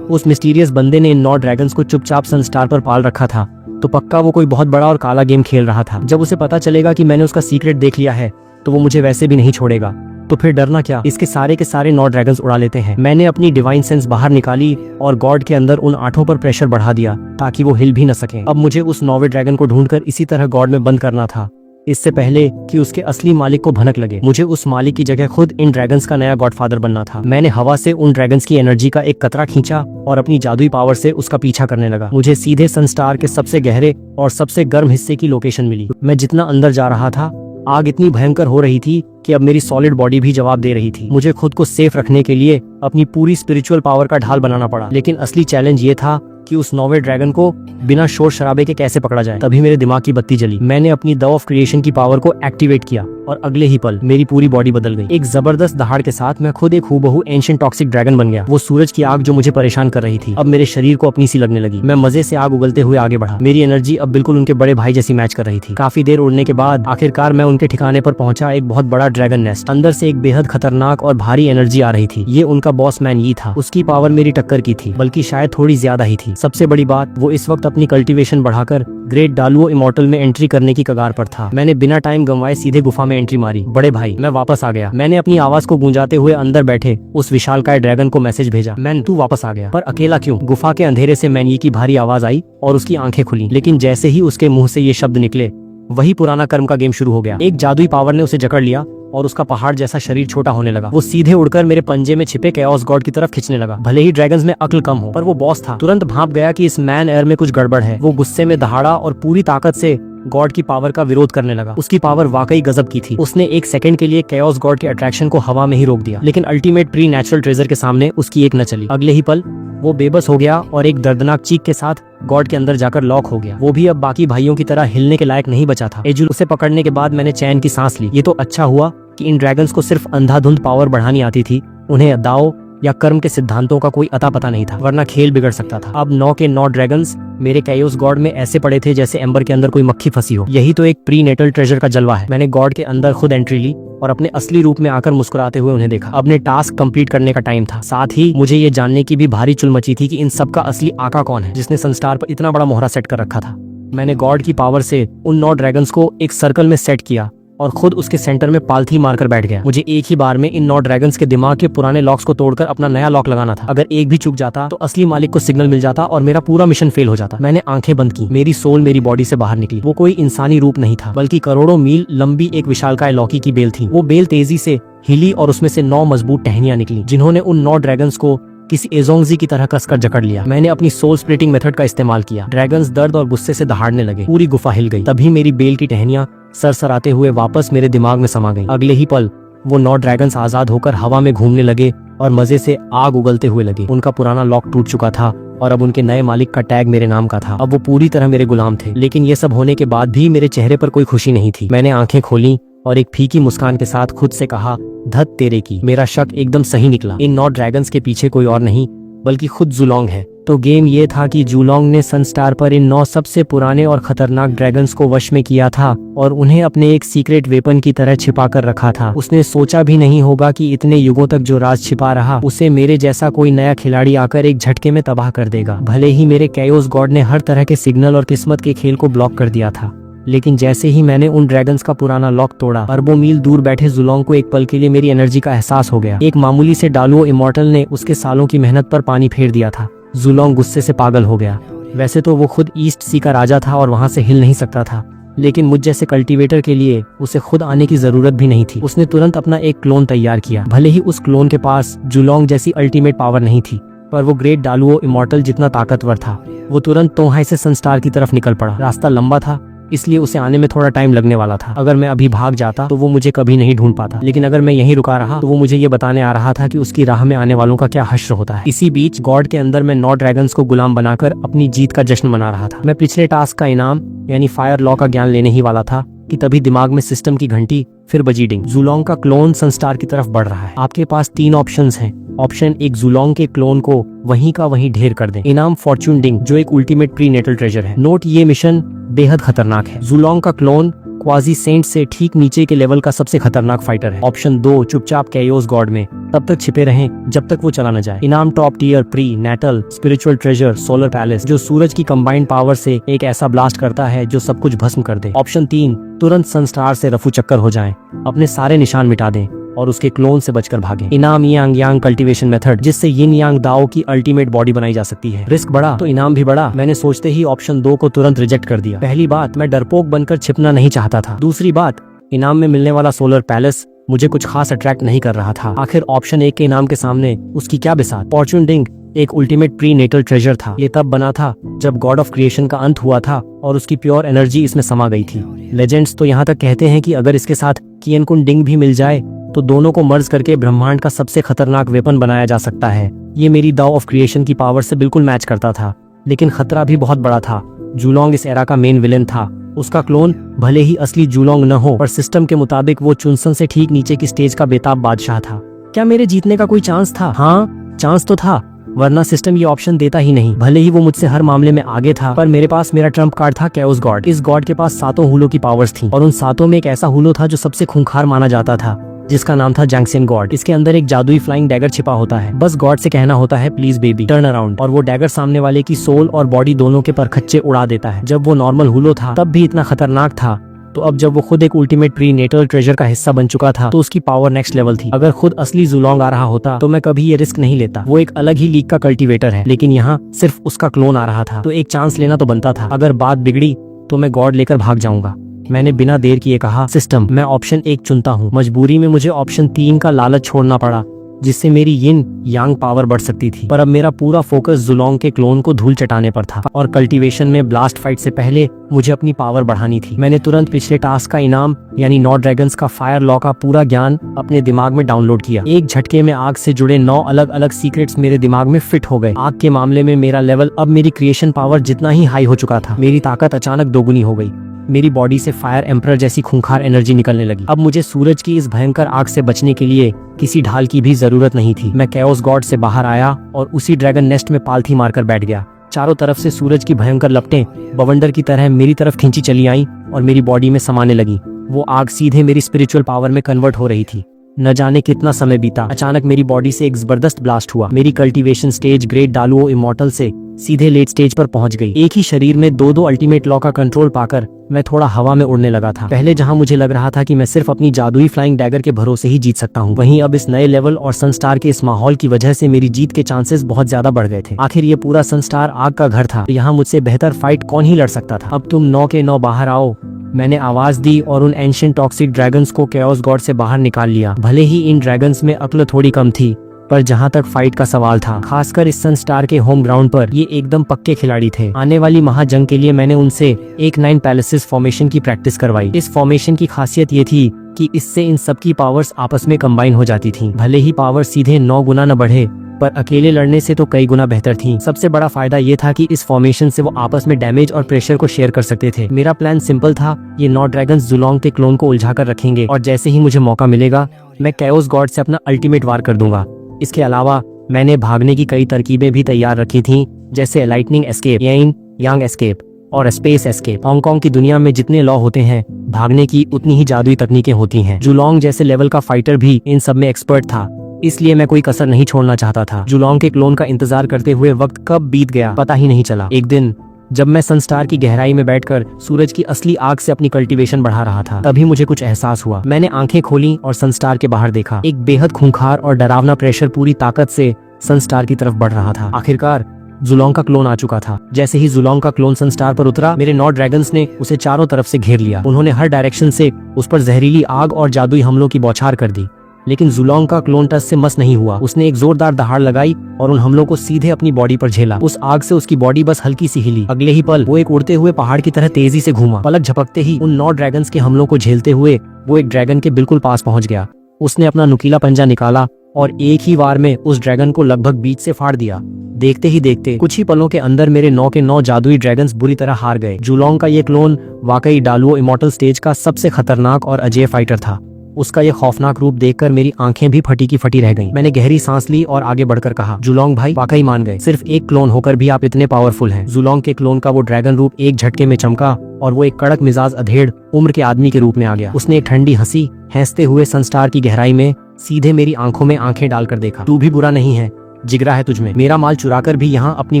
उस मिस्टीरियस बंदे ने इन 9 ड्रैगन्स को चुपचाप सनस्टार पर पाल रखा था, तो पक्का वो कोई बहुत बड़ा और काला गेम खेल रहा था। जब उसे पता चलेगा कि मैंने उसका सीक्रेट देख लिया है तो वो मुझे वैसे भी नहीं छोड़ेगा। तो फिर डरना क्या, इसके सारे के सारे 9 ड्रैगन्स उड़ा लेते हैं। मैंने अपनी डिवाइन सेंस बाहर निकाली और गॉड के अंदर उन 8 पर प्रेशर बढ़ा दिया ताकि वो हिल भी न सके। अब मुझे उस 9वें ड्रैगन को ढूंढकर इसी तरह गॉड में बंद करना था, इससे पहले कि उसके असली मालिक को भनक लगे। मुझे उस मालिक की जगह खुद इन ड्रैगन्स का नया गॉडफादर बनना था। मैंने हवा से उन ड्रैगन्स की एनर्जी का एक कतरा खींचा और अपनी जादुई पावर से उसका पीछा करने लगा। मुझे सीधे सनस्टार के सबसे गहरे और सबसे गर्म हिस्से की लोकेशन मिली। मैं जितना अंदर जा रहा था आग इतनी भयंकर हो रही थी कि अब मेरी सॉलिड बॉडी भी जवाब दे रही थी। मुझे खुद को सेफ रखने के लिए अपनी पूरी स्पिरिचुअल पावर का ढाल बनाना पड़ा। लेकिन असली चैलेंज ये था कि उस 9वें ड्रैगन को बिना शोर शराबे के कैसे पकड़ा जाए। तभी मेरे दिमाग की बत्ती जली। मैंने अपनी द ऑफ क्रिएशन की पावर को एक्टिवेट किया और अगले ही पल मेरी पूरी बॉडी बदल गई। एक जबरदस्त दहाड़ के साथ मैं खुद एक हूबहू एंशिएंट टॉक्सिक ड्रैगन बन गया। वो सूरज की आग जो मुझे परेशान कर रही थी अब मेरे शरीर को अपनी सी लगने लगी। मैं मजे से आग उगलते हुए आगे बढ़ा। मेरी एनर्जी अब बिल्कुल उनके बड़े भाई जैसी मैच कर रही थी। काफी देर उड़ने के बाद आखिरकार मैं उनके ठिकाने पर पहुंचा, एक बहुत बड़ा ड्रैगन नेस्ट। अंदर से एक बेहद खतरनाक और भारी एनर्जी आ रही थी। ये उनका बॉस मैन ये था। उसकी पावर मेरी टक्कर की थी, बल्कि शायद थोड़ी ज्यादा ही थी। सबसे बड़ी बात, वो इस वक्त अपनी कल्टीवेशन बढ़ाकर ग्रेट डालुओ इमॉर्टल में एंट्री करने की कगार पर था। मैंने बिना टाइम गंवाए सीधे गुफा में एंट्री मारी। बड़े भाई, मैं वापस आ गया। मैंने अपनी आवाज को गूंजाते हुए अंदर बैठे उस विशालकाय ड्रैगन को मैसेज भेजा, मैन तू वापस आ गया। पर अकेला क्यों? गुफा के अंधेरे से मैन की भारी आवाज आई और उसकी आंखें खुली। लेकिन जैसे ही उसके मुंह से ये शब्द निकले वही पुराना कर्म का गेम शुरू हो गया। एक जादुई पावर ने उसे जकड़ लिया और उसका पहाड़ जैसा शरीर छोटा होने लगा। वो सीधे उड़कर मेरे पंजे में छिपे कैओस गॉड की तरफ खींचने लगा। भले ही ड्रैगन्स में अक्ल कम हो, पर वो बॉस था। तुरंत भांप गया कि इस मैन एयर में कुछ गड़बड़ है। वो गुस्से में दहाड़ा और पूरी ताकत से गॉड की पावर का विरोध करने लगा। उसकी पावर वाकई गजब की थी। उसने एक सेकंड के लिए कैओस गॉड के अट्रैक्शन को हवा में ही रोक दिया। लेकिन अल्टीमेट प्री नेचुरल ट्रेजर के सामने उसकी एक न चली। अगले ही पल वो बेबस हो गया और एक दर्दनाक चीख के साथ गॉड के अंदर जाकर लॉक हो गया। वो भी अब बाकी भाइयों की तरह हिलने के लायक नहीं बचा था। एजुल उसे पकड़ने के बाद मैंने चैन की सांस ली। ये तो अच्छा हुआ कि इन ड्रैगन्स को सिर्फ अंधाधुंध पावर बढ़ानी आती थी। उन्हें दाव या कर्म के सिद्धांतों का कोई अता पता नहीं था, वरना खेल बिगड़ सकता था। अब 9 के 9 ड्रैगन्स मेरे कैओस गॉड में ऐसे पड़े थे जैसे एम्बर के अंदर कोई मक्खी फंसी हो। यही तो एक प्री नेटल ट्रेजर का जलवा है। मैंने गॉड के अंदर खुद एंट्री ली और अपने असली रूप में आकर मुस्कुराते हुए उन्हें देखा। अपने टास्क कंप्लीट करने का टाइम था। साथ ही मुझे ये जानने की भी भारी चुल मची थी कि इन सब का असली आका कौन है, जिसने सनस्टार पर इतना बड़ा मोहरा सेट कर रखा था। मैंने गॉड की पावर से उन 9 ड्रैगन्स को एक सर्कल में सेट किया और खुद उसके सेंटर में पालथी मारकर बैठ गया। मुझे एक ही बार में इन 9 ड्रैगन्स के दिमाग के पुराने लॉक्स को तोड़कर अपना नया लॉक लगाना था। अगर एक भी चूक जाता तो असली मालिक को सिग्नल मिल जाता और मेरा पूरा मिशन फेल हो जाता। मैंने आंखें बंद की। मेरी सोल मेरी बॉडी से बाहर निकली। वो कोई इंसानी रूप नहीं था, बल्कि करोड़ों मील लंबी एक विशालकाय लौकी की बेल थी। वो बेल तेजी से हिली और उसमें से 9 मजबूत टहनियां निकली, जिन्होंने उन 9 ड्रैगन्स को किसी एजोंगजी की तरह कसकर जकड़ लिया। मैंने अपनी सोल स्प्लिटिंग मेथड का इस्तेमाल किया। ड्रैगन्स दर्द और गुस्से से दहाड़ने लगे। पूरी गुफा हिल गई। तभी मेरी बेल की टहनियां सरसराते हुए वापस मेरे दिमाग में समा गईं। अगले ही पल वो 9 ड्रैगन्स आजाद होकर हवा में घूमने लगे और मजे से आग उगलते हुए लगे। उनका पुराना लॉक टूट चुका था और अब उनके नए मालिक का टैग मेरे नाम का था। अब वो पूरी तरह मेरे गुलाम थे। लेकिन ये सब होने के बाद भी मेरे चेहरे पर कोई खुशी नहीं थी। मैंने आंखें खोली और एक फीकी मुस्कान के साथ खुद से कहा, धत तेरे की। मेरा शक एकदम सही निकला। इन 9 ड्रैगन्स के पीछे कोई और नहीं बल्कि खुद जुलोंग है। तो गेम ये था कि जुलोंग ने सनस्टार पर इन 9 सबसे पुराने और खतरनाक ड्रैगन्स को वश में किया था और उन्हें अपने एक सीक्रेट वेपन की तरह छिपा कर रखा था। उसने सोचा भी नहीं होगा कि इतने युगों तक जो राज छिपा रहा उसे मेरे जैसा कोई नया खिलाड़ी आकर एक झटके में तबाह कर देगा। भले ही मेरे कैओस गॉड ने हर तरह के सिग्नल और किस्मत के खेल को ब्लॉक कर दिया था, लेकिन जैसे ही मैंने उन ड्रैगन्स का पुराना लॉक तोड़ा, अरबों मील दूर बैठे जुलोंग को एक पल के लिए मेरी एनर्जी का एहसास हो गया। एक मामूली से डालुओ इमॉर्टल ने उसके सालों की मेहनत पर पानी फेर दिया था। जुलोंग गुस्से से पागल हो गया। वैसे तो वो खुद ईस्ट सी का राजा था और वहाँ से हिल नहीं सकता था, लेकिन मुझ जैसे कल्टीवेटर के लिए उसे खुद आने की जरूरत भी नहीं थी। उसने तुरंत अपना एक क्लोन तैयार किया। भले ही उस क्लोन के पास जुलोंग जैसी अल्टीमेट पावर नहीं थी, पर वो ग्रेट डालुओ इमॉर्टल जितना ताकतवर था। वो तुरंत तोहाई से सनस्टार की तरफ निकल पड़ा। रास्ता लंबा था, इसलिए उसे आने में थोड़ा टाइम लगने वाला था। अगर मैं अभी भाग जाता तो वो मुझे कभी नहीं ढूंढ पाता, लेकिन अगर मैं यहीं रुका रहा तो वो मुझे ये बताने आ रहा था कि उसकी राह में आने वालों का क्या हश्र होता है। इसी बीच गॉड के अंदर मैं 9 ड्रैगन्स को गुलाम बनाकर अपनी जीत का जश्न मना रहा था। मैं पिछले टास्क का इनाम यानी फायर लॉ का ज्ञान लेने ही वाला था कि तभी दिमाग में सिस्टम की घंटी फिर बजी डिंग। जुलोंग का क्लोन सनस्टार की तरफ बढ़ रहा है। आपके पास 3 ऑप्शंस हैं। ऑप्शन 1, जुलोंग के क्लोन को वहीं का वहीं ढेर कर दें। इनाम फॉर्च्यून डिंग, जो एक अल्टीमेट प्रीनेटल ट्रेजर है। नोट, ये मिशन बेहद खतरनाक है। जुलोंग का क्लोन क्वाजी सेंट से ठीक नीचे के लेवल का सबसे खतरनाक फाइटर है। ऑप्शन 2, चुपचाप कैओस गॉड में तब तक छिपे रहें जब तक वो चला न जाए। इनाम top tier prenatal spiritual treasure solar palace, जो सूरज की कंबाइंड पावर से एक ऐसा ब्लास्ट करता है जो सब कुछ भस्म कर दे। ऑप्शन 3, तुरंत सनस्टार से रफू चक्कर हो जाएं, अपने सारे निशान मिटा दें और उसके क्लोन से बचकर भागें। इनाम यांग यांग कल्टीवेशन मेथड, जिससे यिन यांग दाओ की अल्टीमेट बॉडी बनाई जा सकती है। रिस्क बड़ा तो इनाम भी बड़ा। मैंने सोचते ही ऑप्शन 2 को तुरंत रिजेक्ट कर दिया। पहली बात, मैं डरपोक बनकर छिपना नहीं चाहता था। दूसरी बात, इनाम में मिलने वाला सोलर पैलेस मुझे कुछ खास अट्रैक्ट नहीं कर रहा था। आखिर ऑप्शन 1 के इनाम के सामने उसकी क्या बिसात। फॉर्च्यून डिंग एक अल्टीमेट प्री नेटल ट्रेजर था। ये तब बना था जब गॉड ऑफ क्रिएशन का अंत हुआ था और उसकी प्योर एनर्जी इसमें समा गई थी। लेजेंड्स तो यहाँ तक कहते हैं कि अगर इसके साथ कियनकुन डिंग भी मिल जाए तो दोनों को मर्ज करके ब्रह्मांड का सबसे खतरनाक वेपन बनाया जा सकता है। ये मेरी दाव ऑफ क्रिएशन की पावर से बिल्कुल मैच करता था, लेकिन खतरा भी बहुत बड़ा था। जुलोंग इस एरा का मेन विलेन था। उसका क्लोन भले ही असली जुलोंग न हो, पर सिस्टम के मुताबिक वो चुनसन से ठीक नीचे की स्टेज का बेताब बादशाह था। क्या मेरे जीतने का कोई चांस था? हाँ, चांस तो था, वरना सिस्टम ये ऑप्शन देता ही नहीं। भले ही वो मुझसे हर मामले में आगे था, पर मेरे पास मेरा ट्रम्प कार्ड था कैओस गॉड। इस गॉड के पास 7 हुलों की पावर्स थी और उन 7 में एक ऐसा हुलो था जो सबसे खूंखार माना जाता था, जिसका नाम था जैंगसियन गॉड। इसके अंदर एक जादुई फ्लाइंग डैगर छिपा होता है। बस गॉड से कहना होता है, प्लीज बेबी टर्न अराउंड, और वो डैगर सामने वाले की सोल और बॉडी दोनों के परखच्चे उड़ा देता है। जब वो नॉर्मल हुलो था तब भी इतना खतरनाक था, तो अब जब वो खुद एक अल्टीमेट प्री नेटल ट्रेजर का हिस्सा बन चुका था तो उसकी पावर नेक्स्ट लेवल थी। अगर खुद असली जुलोंग आ रहा होता तो मैं कभी ये रिस्क नहीं लेता। वो एक अलग ही लीग का कल्टीवेटर है, लेकिन यहाँ सिर्फ उसका क्लोन आ रहा था, तो एक चांस लेना तो बनता था। अगर बात बिगड़ी तो मैं गॉड लेकर भाग जाऊंगा। मैंने बिना देर किए कहा, सिस्टम, मैं ऑप्शन 1 चुनता हूँ। मजबूरी में मुझे ऑप्शन 3 का लालच छोड़ना पड़ा, जिससे मेरी यिन यांग पावर बढ़ सकती थी। पर अब मेरा पूरा फोकस जुलोंग के क्लोन को धूल चटाने पर था और कल्टीवेशन में ब्लास्ट फाइट से पहले मुझे अपनी पावर बढ़ानी थी। मैंने तुरंत पिछले टास्क का इनाम यानी 9 ड्रैगन्स का फायर लॉ का पूरा ज्ञान अपने दिमाग में डाउनलोड किया। एक झटके में आग से जुड़े 9 अलग अलग सीक्रेट्स मेरे दिमाग में फिट हो गए। आग के मामले में मेरा लेवल अब मेरी क्रिएशन पावर जितना ही हाई हो चुका था। मेरी ताकत अचानक दोगुनी हो गई। मेरी बॉडी से फायर एम्परर जैसी खूंखार एनर्जी निकलने लगी। अब मुझे सूरज की इस भयंकर आग से बचने के लिए किसी ढाल की भी जरूरत नहीं थी। मैं कैओस गॉड से बाहर आया और उसी ड्रैगन नेस्ट में पालथी मारकर बैठ गया। चारों तरफ से सूरज की भयंकर लपटें बवंडर की तरह मेरी तरफ खींची चली आईं और मेरी बॉडी में समाने लगी। वो आग सीधे मेरी स्पिरिचुअल पावर में कन्वर्ट हो रही थी। न जाने कितना समय बीता, अचानक मेरी बॉडी से एक जबरदस्त ब्लास्ट हुआ। मेरी कल्टीवेशन स्टेज ग्रेट डालुओ इमॉर्टल से सीधे लेट स्टेज पर पहुंच गई। एक ही शरीर में दो अल्टीमेट लॉ का कंट्रोल पाकर मैं थोड़ा हवा में उड़ने लगा था। पहले जहां मुझे लग रहा था कि मैं सिर्फ अपनी जादुई फ्लाइंग डैगर के भरोसे ही जीत सकता हूं, वहीं अब इस नए लेवल और सनस्टार के इस माहौल की वजह से मेरी जीत के चांसेस बहुत ज्यादा बढ़ गए थे। आखिर ये पूरा सनस्टार आग का घर था, यहाँ मुझसे बेहतर फाइट कौन ही लड़ सकता था। अब तुम 9 के 9 बाहर आओ, मैंने आवाज दी और उन एंशिएंट टॉक्सिक ड्रैगन्स को कैओस गॉड से बाहर निकाल लिया। भले ही इन ड्रैगन्स में अक्ल थोड़ी कम थी, पर जहाँ तक फाइट का सवाल था, खासकर इस सनस्टार के होम ग्राउंड पर, ये एकदम पक्के खिलाड़ी थे। आने वाली महाजंग के लिए मैंने उनसे एक 9 पैलेसेस फॉर्मेशन की प्रैक्टिस करवाई। इस फॉर्मेशन की खासियत ये थी कि इससे इन सब की पावर्स आपस में कंबाइन हो जाती थी। भले ही पावर सीधे 9 गुना न बढ़े, पर अकेले लड़ने से तो कई गुना बेहतर थी। सबसे बड़ा फायदा ये था कि इस फॉर्मेशन से वो आपस में डैमेज और प्रेशर को शेयर कर सकते थे। मेरा प्लान सिंपल था, ये 9 ड्रैगन्स जुलोंग के क्लोन को उलझा कर रखेंगे और जैसे ही मुझे मौका मिलेगा मैं कैओस गॉड से अपना अल्टीमेट वार कर दूंगा। इसके अलावा मैंने भागने की कई तरकीबें भी तैयार रखी थी, जैसे लाइटनिंग एस्केप, येन यांग एस्केप और स्पेस एस्केप। हांगकांग की दुनिया में जितने लॉ होते हैं, भागने की उतनी ही जादुई तकनीकें होती हैं। जुलोंग जैसे लेवल का फाइटर भी इन सब में एक्सपर्ट था, इसलिए मैं कोई कसर नहीं छोड़ना चाहता था। जुलोंग के क्लोन का इंतजार करते हुए वक्त कब बीत गया पता ही नहीं चला। एक दिन जब मैं सनस्टार की गहराई में बैठकर सूरज की असली आग से अपनी कल्टीवेशन बढ़ा रहा था, तभी मुझे कुछ एहसास हुआ। मैंने आंखें खोली और सनस्टार के बाहर देखा। एक बेहद खूंखार और डरावना प्रेशर पूरी ताकत से सनस्टार की तरफ बढ़ रहा था। आखिरकार जुलोंग का क्लोन आ चुका था। जैसे ही जुलोंग का क्लोन सनस्टार पर उतरा, मेरे 9 ड्रैगन्स ने उसे चारों तरफ से घेर लिया। उन्होंने हर डायरेक्शन से उस पर जहरीली आग और जादुई हमलों की बौछार कर दी, लेकिन जुलोंग का क्लोन टस से मस नहीं हुआ। उसने एक जोरदार दहाड़ लगाई और उन हमलों को सीधे अपनी बॉडी पर झेला। उस आग से उसकी बॉडी बस हल्की सी हिली। अगले ही पल वो एक उड़ते हुए पहाड़ की तरह तेजी से घूमा। पलक झपकते ही उन 9 ड्रैगन्स के हमलों को झेलते हुए वो एक ड्रैगन के बिल्कुल पास पहुंच गया। उसने अपना नुकीला पंजा निकाला और एक ही वार में उस ड्रैगन को लगभग बीच से फाड़ दिया। देखते ही देखते कुछ ही पलों के अंदर मेरे 9 के 9 जादुई ड्रैगन्स बुरी तरह हार गए। जुलोंग का ये क्लोन वाकई डालुओ इमॉर्टल स्टेज का सबसे खतरनाक और अजय फाइटर था। उसका ये खौफनाक रूप देखकर मेरी आंखें भी फटी की फटी रह गईं। मैंने गहरी सांस ली और आगे बढ़कर कहा, जुलोंग भाई, वाकई मान गए। सिर्फ एक क्लोन होकर भी आप इतने पावरफुल हैं। जुलोंग के क्लोन का वो ड्रैगन रूप एक झटके में चमका और वो एक कड़क मिजाज अधेड़ उम्र के आदमी के रूप में आ गया। उसने एक ठंडी हंसी हैंसते हुए सनस्टार की गहराई में सीधे मेरी आंखों में आंखें डालकर देखा। तू भी बुरा नहीं है, जिगरा है तुझमें। मेरा माल चुराकर भी यहाँ अपनी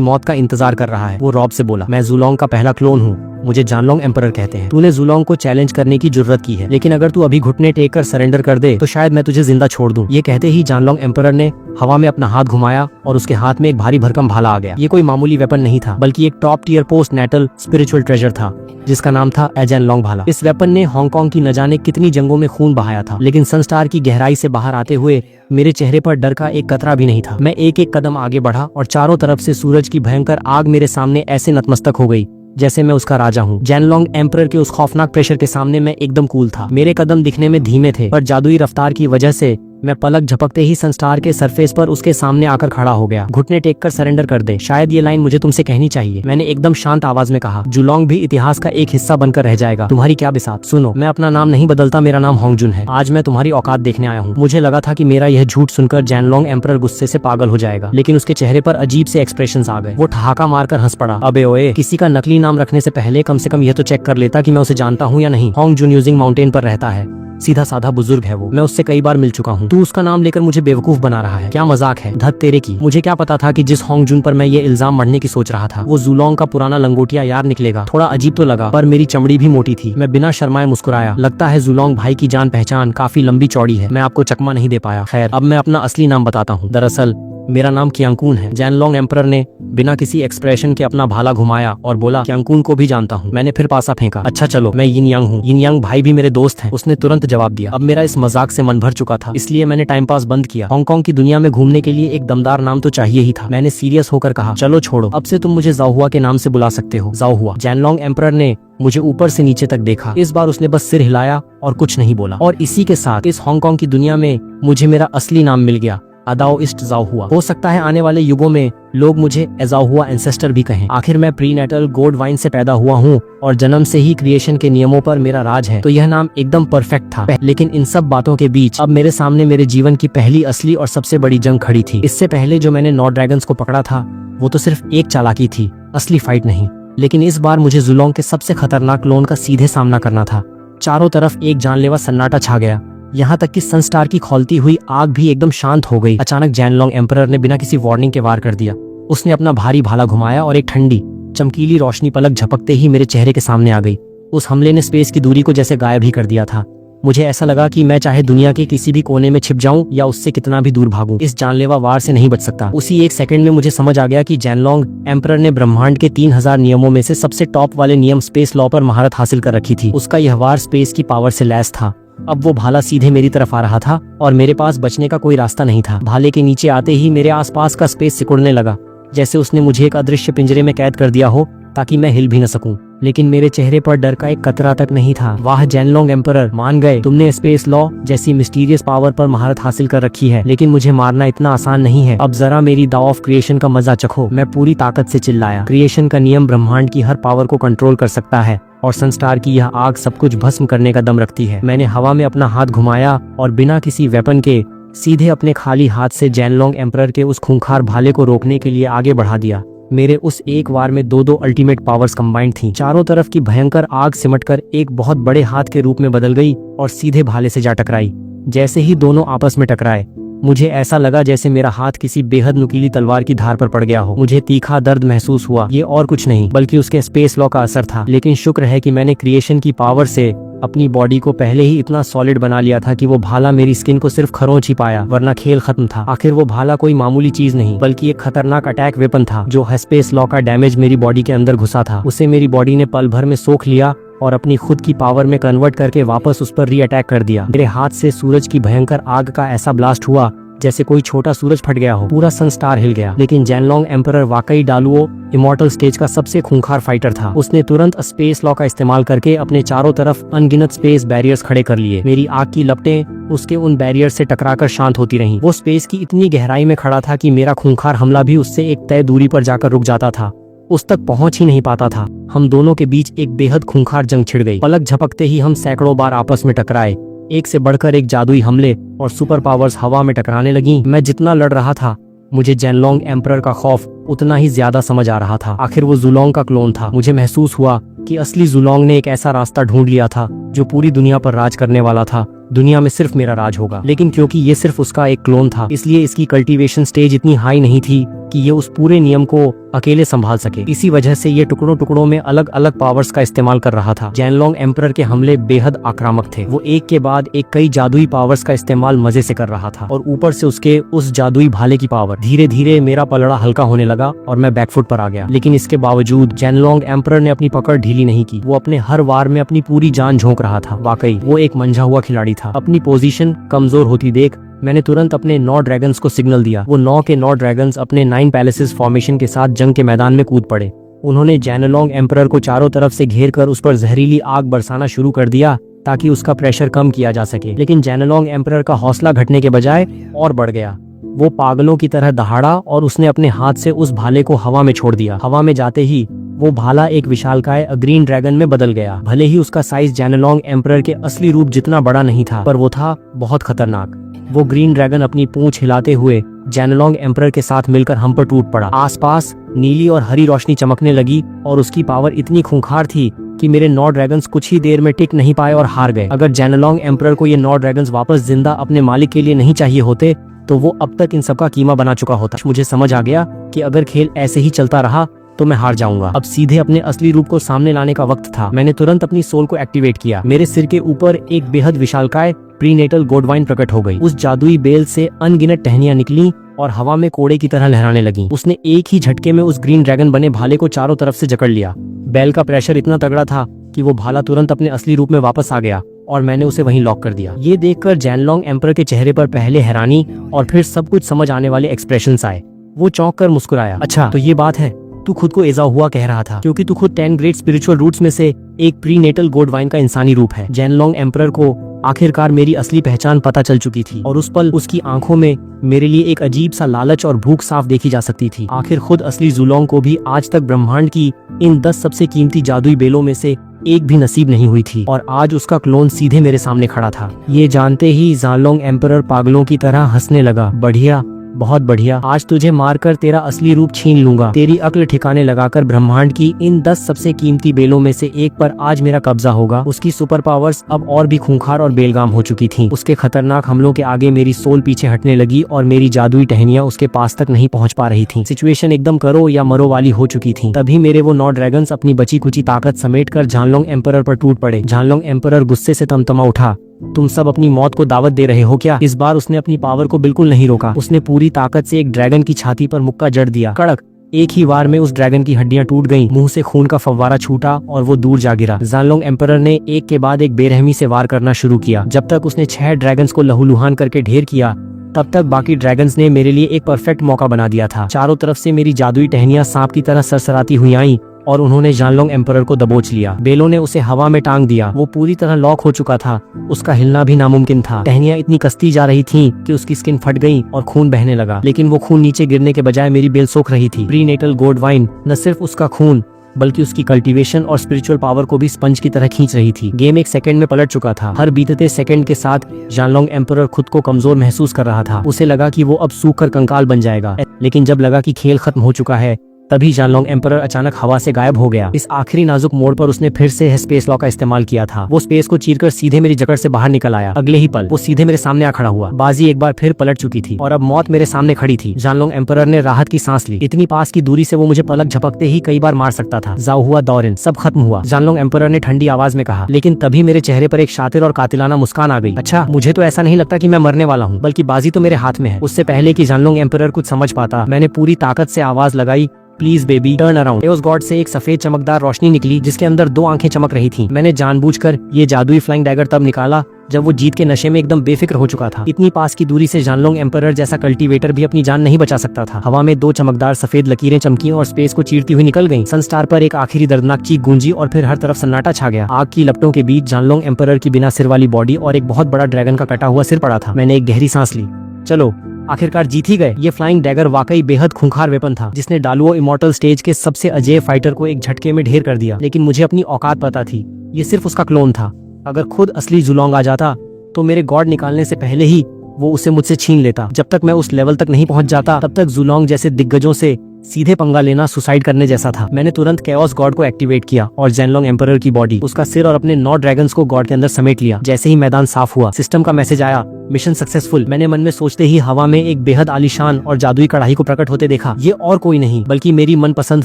मौत का इंतजार कर रहा है। वो रॉब से बोला, मैं जुलोंग का पहला क्लोन हूँ, मुझे जानलोंग एम्परर कहते हैं। तूने जुलोंग को चैलेंज करने की जुर्रत की है, लेकिन अगर तू अभी घुटने टेक कर सरेंडर कर दे तो शायद मैं तुझे जिंदा छोड़ दूं। ये कहते ही जानलोंग एम्परर ने हवा में अपना हाथ घुमाया और उसके हाथ में एक भारी भरकम भाला आ गया। ये कोई मामूली वेपन नहीं था, बल्कि एक top tier postnatal spiritual treasure था, जिसका नाम था एजेनलोंग भाला। इस वेपन ने हांगकांग की न जाने कितनी जंगों में खून बहाया था, लेकिन सनस्टार की गहराई से बाहर आते हुए मेरे चेहरे पर डर का एक कतरा भी नहीं था। मैं एक एक कदम आगे बढ़ा और चारों तरफ से सूरज की भयंकर आग मेरे सामने ऐसे नतमस्तक हो गई जैसे मैं उसका राजा हूँ। जैनलोंग एम्परर के उस खौफनाक प्रेशर के सामने मैं एकदम कूल था। मेरे कदम दिखने में धीमे थे, पर जादुई रफ्तार की वजह से मैं पलक झपकते ही सनस्टार के सरफेस पर उसके सामने आकर खड़ा हो गया। घुटने टेक कर सरेंडर कर दे, शायद ये लाइन मुझे तुमसे कहनी चाहिए, मैंने एकदम शांत आवाज में कहा। जुलोंग भी इतिहास का एक हिस्सा बनकर रह जाएगा, तुम्हारी क्या बिसात। सुनो, मैं अपना नाम नहीं बदलता, मेरा नाम होंगजुन है। आज मैं तुम्हारी औकात देखने आया हूँ। मुझे लगा था कि मेरा यह झूठ सुनकर जैनलोंग एम्परर गुस्से से पागल हो जाएगा, लेकिन उसके चेहरे पर अजीब से एक्सप्रेशंस आ गए। वो ठहाका मारकर हंस पड़ा। अबे ओए, किसी का नकली नाम रखने से पहले कम से कम यह तो चेक कर लेता कि मैं उसे जानता हूँ या नहीं। होंगजुन यूजिंग माउंटेन पर रहता है, सीधा साधा बुजुर्ग है वो, मैं उससे कई बार मिल चुका हूँ। तू उसका नाम लेकर मुझे बेवकूफ बना रहा है, क्या मजाक है। धत तेरे की, मुझे क्या पता था कि जिस होंगजुन पर मैं ये इल्जाम मढ़ने की सोच रहा था वो जुलोंग का पुराना लंगोटिया यार निकलेगा। थोड़ा अजीब तो लगा, पर मेरी चमड़ी भी मोटी थी। मैं बिना शर्माए मुस्कुराया। लगता है जुलोंग भाई की जान पहचान काफी लंबी चौड़ी है, मैं आपको चकमा नहीं दे पाया। खैर, अब मैं अपना असली नाम बताता हूँ। दरअसल मेरा नाम क्यांकून है। जैनलोंग एम्परर ने बिना किसी एक्सप्रेशन के अपना भाला घुमाया और बोला, क्यांकून को भी जानता हूँ। मैंने फिर पासा फेंका। अच्छा चलो, मैं यिन यांग हूँ। यिन यांग भाई भी मेरे दोस्त हैं, उसने तुरंत जवाब दिया। अब मेरा इस मजाक से मन भर चुका था, इसलिए मैंने टाइम पास बंद किया। हांगकांग की दुनिया में घूमने के लिए एक दमदार नाम तो चाहिए ही था। मैंने सीरियस होकर कहा, चलो छोड़ो, अब से तुम मुझे जाओहुआ के नाम से बुला सकते हो। जाओहुआ। जैनलोंग एम्परर ने मुझे ऊपर से नीचे तक देखा। इस बार उसने बस सिर हिलाया और कुछ नहीं बोला। और इसी के साथ इस हांगकांग की दुनिया में मुझे मेरा असली नाम मिल गया, अदाओइस्ट जाओहुआ। हो सकता है आने वाले युगों में लोग मुझे एजाओहुआ एंसेस्टर भी कहें। आखिर मैं प्रीनेटल गोड वाइन से पैदा हुआ हूँ और जन्म से ही क्रिएशन के नियमों पर मेरा राज है, तो यह नाम एकदम परफेक्ट था। लेकिन इन सब बातों के बीच अब मेरे सामने मेरे जीवन की पहली असली और सबसे बड़ी जंग खड़ी थी। इससे पहले जो मैंने 9 ड्रैगन्स को पकड़ा था वो तो सिर्फ एक चालाकी थी, असली फाइट नहीं। लेकिन इस बार मुझे जुलोंग के सबसे खतरनाक क्लोन का सीधे सामना करना था। चारों तरफ एक जानलेवा सन्नाटा छा गया, यहाँ तक कि सनस्टार की खौलती हुई आग भी एकदम शांत हो गई। अचानक जैनलोंग एम्परर ने बिना किसी वार्निंग के वार कर दिया। उसने अपना भारी भाला घुमाया और एक ठंडी चमकीली रोशनी पलक झपकते ही मेरे चेहरे के सामने आ गई। उस हमले ने स्पेस की दूरी को जैसे गायब ही कर दिया था। मुझे ऐसा लगा कि मैं चाहे दुनिया के किसी भी कोने में छिप जाऊं या उससे कितना भी दूर भागूं, इस जानलेवा वार से नहीं बच सकता। उसी एक सेकंड में मुझे समझ आ गया कि जैनलोंग एम्परर ने ब्रह्मांड के 3000 नियमों में से सबसे टॉप वाले नियम स्पेस लॉ पर महारत हासिल कर रखी थी। उसका यह वार स्पेस की पावर से लैस था अब वो भाला सीधे मेरी तरफ आ रहा था और मेरे पास बचने का कोई रास्ता नहीं था। भाले के नीचे आते ही मेरे आसपास का स्पेस सिकुड़ने लगा, जैसे उसने मुझे एक अदृश्य पिंजरे में कैद कर दिया हो ताकि मैं हिल भी न सकूं। लेकिन मेरे चेहरे पर डर का एक कतरा तक नहीं था। वाह जेनलोंग एम्परर, मान गए, तुमने स्पेस लॉ जैसी मिस्टीरियस पावर पर महारत हासिल कर रखी है, लेकिन मुझे मारना इतना आसान नहीं है। अब जरा मेरी दाव ऑफ क्रिएशन का मजा चखो। मैं पूरी ताकत से चिल्लाया। क्रिएशन का नियम ब्रह्मांड की हर पावर को कंट्रोल कर सकता है और सनस्टार की यह आग सब कुछ भस्म करने का दम रखती है। मैंने हवा में अपना हाथ घुमाया और बिना किसी वेपन के सीधे अपने खाली हाथ से जेनलोंग एम्परर के उस खूंखार भाले को रोकने के लिए आगे बढ़ा दिया। मेरे उस एक वार में दो अल्टीमेट पावर्स कंबाइंड थी। चारों तरफ की भयंकर आग सिमटकर एक बहुत बड़े हाथ के रूप में बदल गई और सीधे भाले से जा टकराई। जैसे ही दोनों आपस में टकराए, मुझे ऐसा लगा जैसे मेरा हाथ किसी बेहद नुकीली तलवार की धार पर पड़ गया हो। मुझे तीखा दर्द महसूस हुआ। ये और कुछ नहीं बल्कि उसके स्पेस लॉ का असर था। लेकिन शुक्र है कि मैंने क्रिएशन की पावर से अपनी बॉडी को पहले ही इतना सॉलिड बना लिया था कि वो भाला मेरी स्किन को सिर्फ खरोंच ही पाया, वरना खेल खत्म था। आखिर वो भाला कोई मामूली चीज नहीं बल्कि एक खतरनाक अटैक वेपन था। जो स्पेस लॉ का डैमेज मेरी बॉडी के अंदर घुसा था, उसे मेरी बॉडी ने पल भर में सोख लिया और अपनी खुद की पावर में कन्वर्ट करके वापस उस पर री अटैक कर दिया। मेरे हाथ से सूरज की भयंकर आग का ऐसा ब्लास्ट हुआ जैसे कोई छोटा सूरज फट गया हो। पूरा सनस्टार हिल गया। लेकिन जेनलोंग एम्परर वाकई डालुओ इमॉर्टल स्टेज का सबसे खूंखार फाइटर था। उसने तुरंत स्पेस लॉ का इस्तेमाल करके अपने चारों तरफ अनगिनत स्पेस बैरियर्स खड़े कर लिए। मेरी आग की लपटें उसके उन बैरियर से टकराकर शांत होती रहीं। वो स्पेस की इतनी गहराई में खड़ा था कि मेरा खूंखार हमला भी उससे एक तय दूरी पर जाकर रुक जाता था, उस तक पहुंच ही नहीं पाता था। हम दोनों के बीच एक बेहद खूंखार जंग छिड़ गई। पलक झपकते ही हम सैकड़ों बार आपस में टकराए। एक से बढ़कर एक जादुई हमले और सुपर पावर्स हवा में टकराने लगी। मैं जितना लड़ रहा था, मुझे जेनलोंग एम्परर का खौफ उतना ही ज्यादा समझ आ रहा था। आखिर वो जुलोंग का क्लोन था। मुझे महसूस हुआ कि असली जुलोंग ने एक ऐसा रास्ता ढूंढ लिया था जो पूरी दुनिया पर राज करने वाला था। दुनिया में सिर्फ मेरा राज होगा। लेकिन क्योंकि ये सिर्फ उसका एक क्लोन था, इसलिए इसकी कल्टीवेशन स्टेज इतनी हाई नहीं थी कि ये उस पूरे नियम को अकेले संभाल सके। इसी वजह से ये टुकड़ों टुकड़ों में अलग अलग पावर्स का इस्तेमाल कर रहा था। जेनलोंग एम्परर के हमले बेहद आक्रामक थे। वो एक के बाद एक कई जादुई पावर्स का इस्तेमाल मजे से कर रहा था और ऊपर से उसके उस जादुई भाले की पावर। धीरे धीरे मेरा पलड़ा हल्का होने लगा और मैं बैकफुट पर आ गया। लेकिन इसके बावजूद जेनलोंग एम्परर ने अपनी पकड़ ढीली नहीं की। वो अपने हर वार में अपनी पूरी जान झोंक रहा था। वाकई वो एक मंझा हुआ खिलाड़ी था। अपनी पोजीशन कमजोर होती देख मैंने तुरंत अपने 9 ड्रैगन्स को सिग्नल दिया। वो 9 के 9 ड्रैगन्स अपने 9 पैलेसेस फॉर्मेशन के साथ जंग के मैदान में कूद पड़े। उन्होंने जेनलोंग एम्परर को चारों तरफ से घेर कर उस पर जहरीली आग बरसाना शुरू कर दिया ताकि उसका प्रेशर कम किया जा सके। लेकिन जेनलोंग एम्परर का हौसला घटने के बजाय और बढ़ गया। वो पागलों की तरह दहाड़ा और उसने अपने हाथ से उस भाले को हवा में छोड़ दिया। हवा में जाते ही वो भाला एक विशालकाय ग्रीन ड्रैगन में बदल गया। भले ही उसका साइज जेनलोंग एम्परर के असली रूप जितना बड़ा नहीं था, पर वो था बहुत खतरनाक। वो ग्रीन ड्रैगन अपनी पूंछ हिलाते हुए जेनलोंग एम्परर के साथ मिलकर हम पर टूट पड़ा। आसपास नीली और हरी रोशनी चमकने लगी और उसकी पावर इतनी खूंखार थी कि मेरे 9 ड्रैगन्स कुछ ही देर में टिक नहीं पाए और हार गए। अगर जेनलोंग एम्परर को ये 9 ड्रैगन्स वापस जिंदा अपने मालिक के लिए नहीं चाहिए होते तो वो अब तक इन सबका कीमा बना चुका होता। मुझे समझ आ गया कि अगर खेल ऐसे ही चलता रहा तो मैं हार जाऊंगा। अब सीधे अपने असली रूप को सामने लाने का वक्त था। मैंने तुरंत अपनी सोल को एक्टिवेट किया। मेरे सिर के ऊपर एक बेहद विशालकाय प्रीनेटल गोडवाइन प्रकट हो गई। उस जादुई बेल से अनगिनत टहनियां निकली और हवा में कोड़े की तरह लहराने लगी। उसने एक ही झटके में उस ग्रीन ड्रैगन बने भाले को चारों तरफ से जकड़ लिया। बेल का प्रेशर इतना तगड़ा था कि वो भाला तुरंत अपने असली रूप में वापस आ गया और मैंने उसे वहीं लॉक कर दिया। ये देखकर जेनलोंग एम्परर के चेहरे पर पहले हैरानी और फिर सब कुछ समझ आने वाले एक्सप्रेशंस आए। वो चौंक कर मुस्कुराया। अच्छा तो ये बात है, तू खुद को एजा हुआ कह रहा था क्योंकि तू खुद 10 ग्रेट स्पिरिचुअल रूट्स में से एक प्रीनेटल गोडवाइन का इंसानी रूप है। जेनलोंग एम्परर को आखिरकार मेरी असली पहचान पता चल चुकी थी और उस पल उसकी आंखों में मेरे लिए एक अजीब सा लालच और भूख साफ देखी जा सकती थी। आखिर खुद असली जुलोंग को भी आज तक ब्रह्मांड की इन 10 सबसे कीमती जादुई बेलों में से एक भी नसीब नहीं हुई थी और आज उसका क्लोन सीधे मेरे सामने खड़ा था। ये जानते ही जेनलोंग एम्परर पागलों की तरह हंसने लगा। बढ़िया, बहुत बढ़िया, आज तुझे मारकर तेरा असली रूप छीन लूंगा। तेरी अक्ल ठिकाने लगाकर ब्रह्मांड की इन 10 सबसे कीमती बेलों में से एक पर आज मेरा कब्जा होगा। उसकी सुपर पावर्स अब और भी खूंखार और बेलगाम हो चुकी थीं। उसके खतरनाक हमलों के आगे मेरी सोल पीछे हटने लगी और मेरी जादुई टहनियां उसके पास तक नहीं पहुंच पा रही थीं। सिचुएशन एकदम करो या मरो वाली हो चुकी थी। तभी मेरे वो 9 ड्रैगन्स अपनी बची कुची ताकत समेट कर जेनलोंग एम्परर पर टूट पड़े। जेनलोंग एम्परर गुस्से से तमतमा उठा। तुम सब अपनी मौत को दावत दे रहे हो क्या? इस बार उसने अपनी पावर को बिल्कुल नहीं रोका। उसने पूरी ताकत से एक ड्रैगन की छाती पर मुक्का जड़ दिया। कड़क एक ही बार में उस ड्रैगन की हड्डियां टूट गईं, मुंह से खून का फव्वारा छूटा और वो दूर जा गिरा। ज़ानलोंग एम्परर ने एक के बाद एक बेरहमी से वार करना शुरू किया। जब तक उसने 6 ड्रैगन्स को लहूलुहान करके ढेर किया, तब तक बाकी ड्रैगन्स ने मेरे लिए एक परफेक्ट मौका बना दिया था। चारों तरफ से मेरी जादुई टहनियां सांप की तरह सरसराती हुई आईं और उन्होंने ज़ानलोंग एम्परर को दबोच लिया। बेलों ने उसे हवा में टांग दिया। वो पूरी तरह लॉक हो चुका था, उसका हिलना भी नामुमकिन था। टहनियां इतनी कसती जा रही थीं कि उसकी स्किन फट गई और खून बहने लगा, लेकिन वो खून नीचे गिरने के बजाय मेरी बेल सोख रही थी। प्रीनेटल गोड वाइन न सिर्फ उसका खून बल्कि उसकी कल्टीवेशन और स्पिरिचुअल पावर को भी स्पंज की तरह खींच रही थी। गेम 1 सेकंड में पलट चुका था। हर बीतते सेकंड के साथ ज़ानलोंग एम्परर खुद को कमजोर महसूस कर रहा था। उसे लगा कि वो अब सूख कर कंकाल बन जाएगा, लेकिन जब लगा कि खेल खत्म हो चुका है, तभी ज़ानलोंग एम्परर अचानक हवा से गायब हो गया। इस आखिरी नाजुक मोड़ पर उसने फिर से स्पेस लॉ का इस्तेमाल किया था। वो स्पेस को चीरकर सीधे मेरी जकड़ से बाहर निकल आया। अगले ही पल वो सीधे मेरे सामने आ खड़ा हुआ। बाजी एक बार फिर पलट चुकी थी और अब मौत मेरे सामने खड़ी थी। ज़ानलोंग एम्परर ने राहत की सांस ली। इतनी पास की दूरी से वो मुझे पलक झपकते ही कई बार मार सकता था। जाओ हुआ दौरिन, सब खत्म हुआ, ज़ानलोंग एम्परर ने ठंडी आवाज में कहा। लेकिन तभी मेरे चेहरे पर एक शातिर और कातिलाना मुस्कान आ गई। अच्छा, मुझे तो ऐसा नहीं लगता कि मैं मरने वाला हूँ, बल्कि बाजी तो मेरे हाथ में है। उससे पहले कि ज़ानलोंग एम्परर कुछ समझ पाता, मैंने पूरी ताकत से आवाज लगाई, प्लीज बेबी टर्न अराउंड। एओस गॉड से एक सफेद चमकदार रोशनी निकली जिसके अंदर 2 आंखें चमक रही थीं। मैंने जानबूझकर ये जादुई फ्लाइंग डैगर तब निकाला जब वो जीत के नशे में एकदम बेफिक्र हो चुका था। इतनी पास की दूरी से ज़ानलोंग एम्परर जैसा कल्टीवेटर भी अपनी जान नहीं बचा सकता था। हवा में 2 चमकदार सफेद लकीरें चमकी और स्पेस को चीरती हुई निकल गईं। सनस्टार पर एक आखिरी दर्दनाक चीख गूंजी और फिर हर तरफ सन्नाटा छा गया। आग की लपटों के बीच ज़ानलोंग एम्परर की बिना सिर वाली बॉडी और एक बहुत बड़ा ड्रैगन का कटा हुआ सिर पड़ा था। मैंने एक गहरी सांस ली। चलो, आखिरकार जीत ही गए। ये फ्लाइंग डैगर वाकई बेहद खूंखार वेपन था, जिसने डालुओ इमॉर्टल स्टेज के सबसे अजेय फाइटर को एक झटके में ढेर कर दिया। लेकिन मुझे अपनी औकात पता थी, ये सिर्फ उसका क्लोन था। अगर खुद असली जुलोंग आ जाता तो मेरे गॉड निकालने से पहले ही वो उसे मुझसे छीन लेता। जब तक मैं उस लेवल तक नहीं पहुंच जाता, तब तक जुलोंग जैसे दिग्गजों से सीधे पंगा लेना सुसाइड करने जैसा था। मैंने तुरंत केओस गॉड को एक्टिवेट किया और ज़ानलोंग एम्परर की बॉडी, उसका सिर और अपने 9 ड्रैगन्स को गॉड के अंदर समेट लिया। जैसे ही मैदान साफ हुआ, सिस्टम का मैसेज आया, मिशन सक्सेसफुल। मैंने मन में सोचते ही हवा में एक बेहद आलीशान और जादुई कढ़ाई को प्रकट होते देखा। ये और कोई नहीं बल्कि मेरी मनपसंद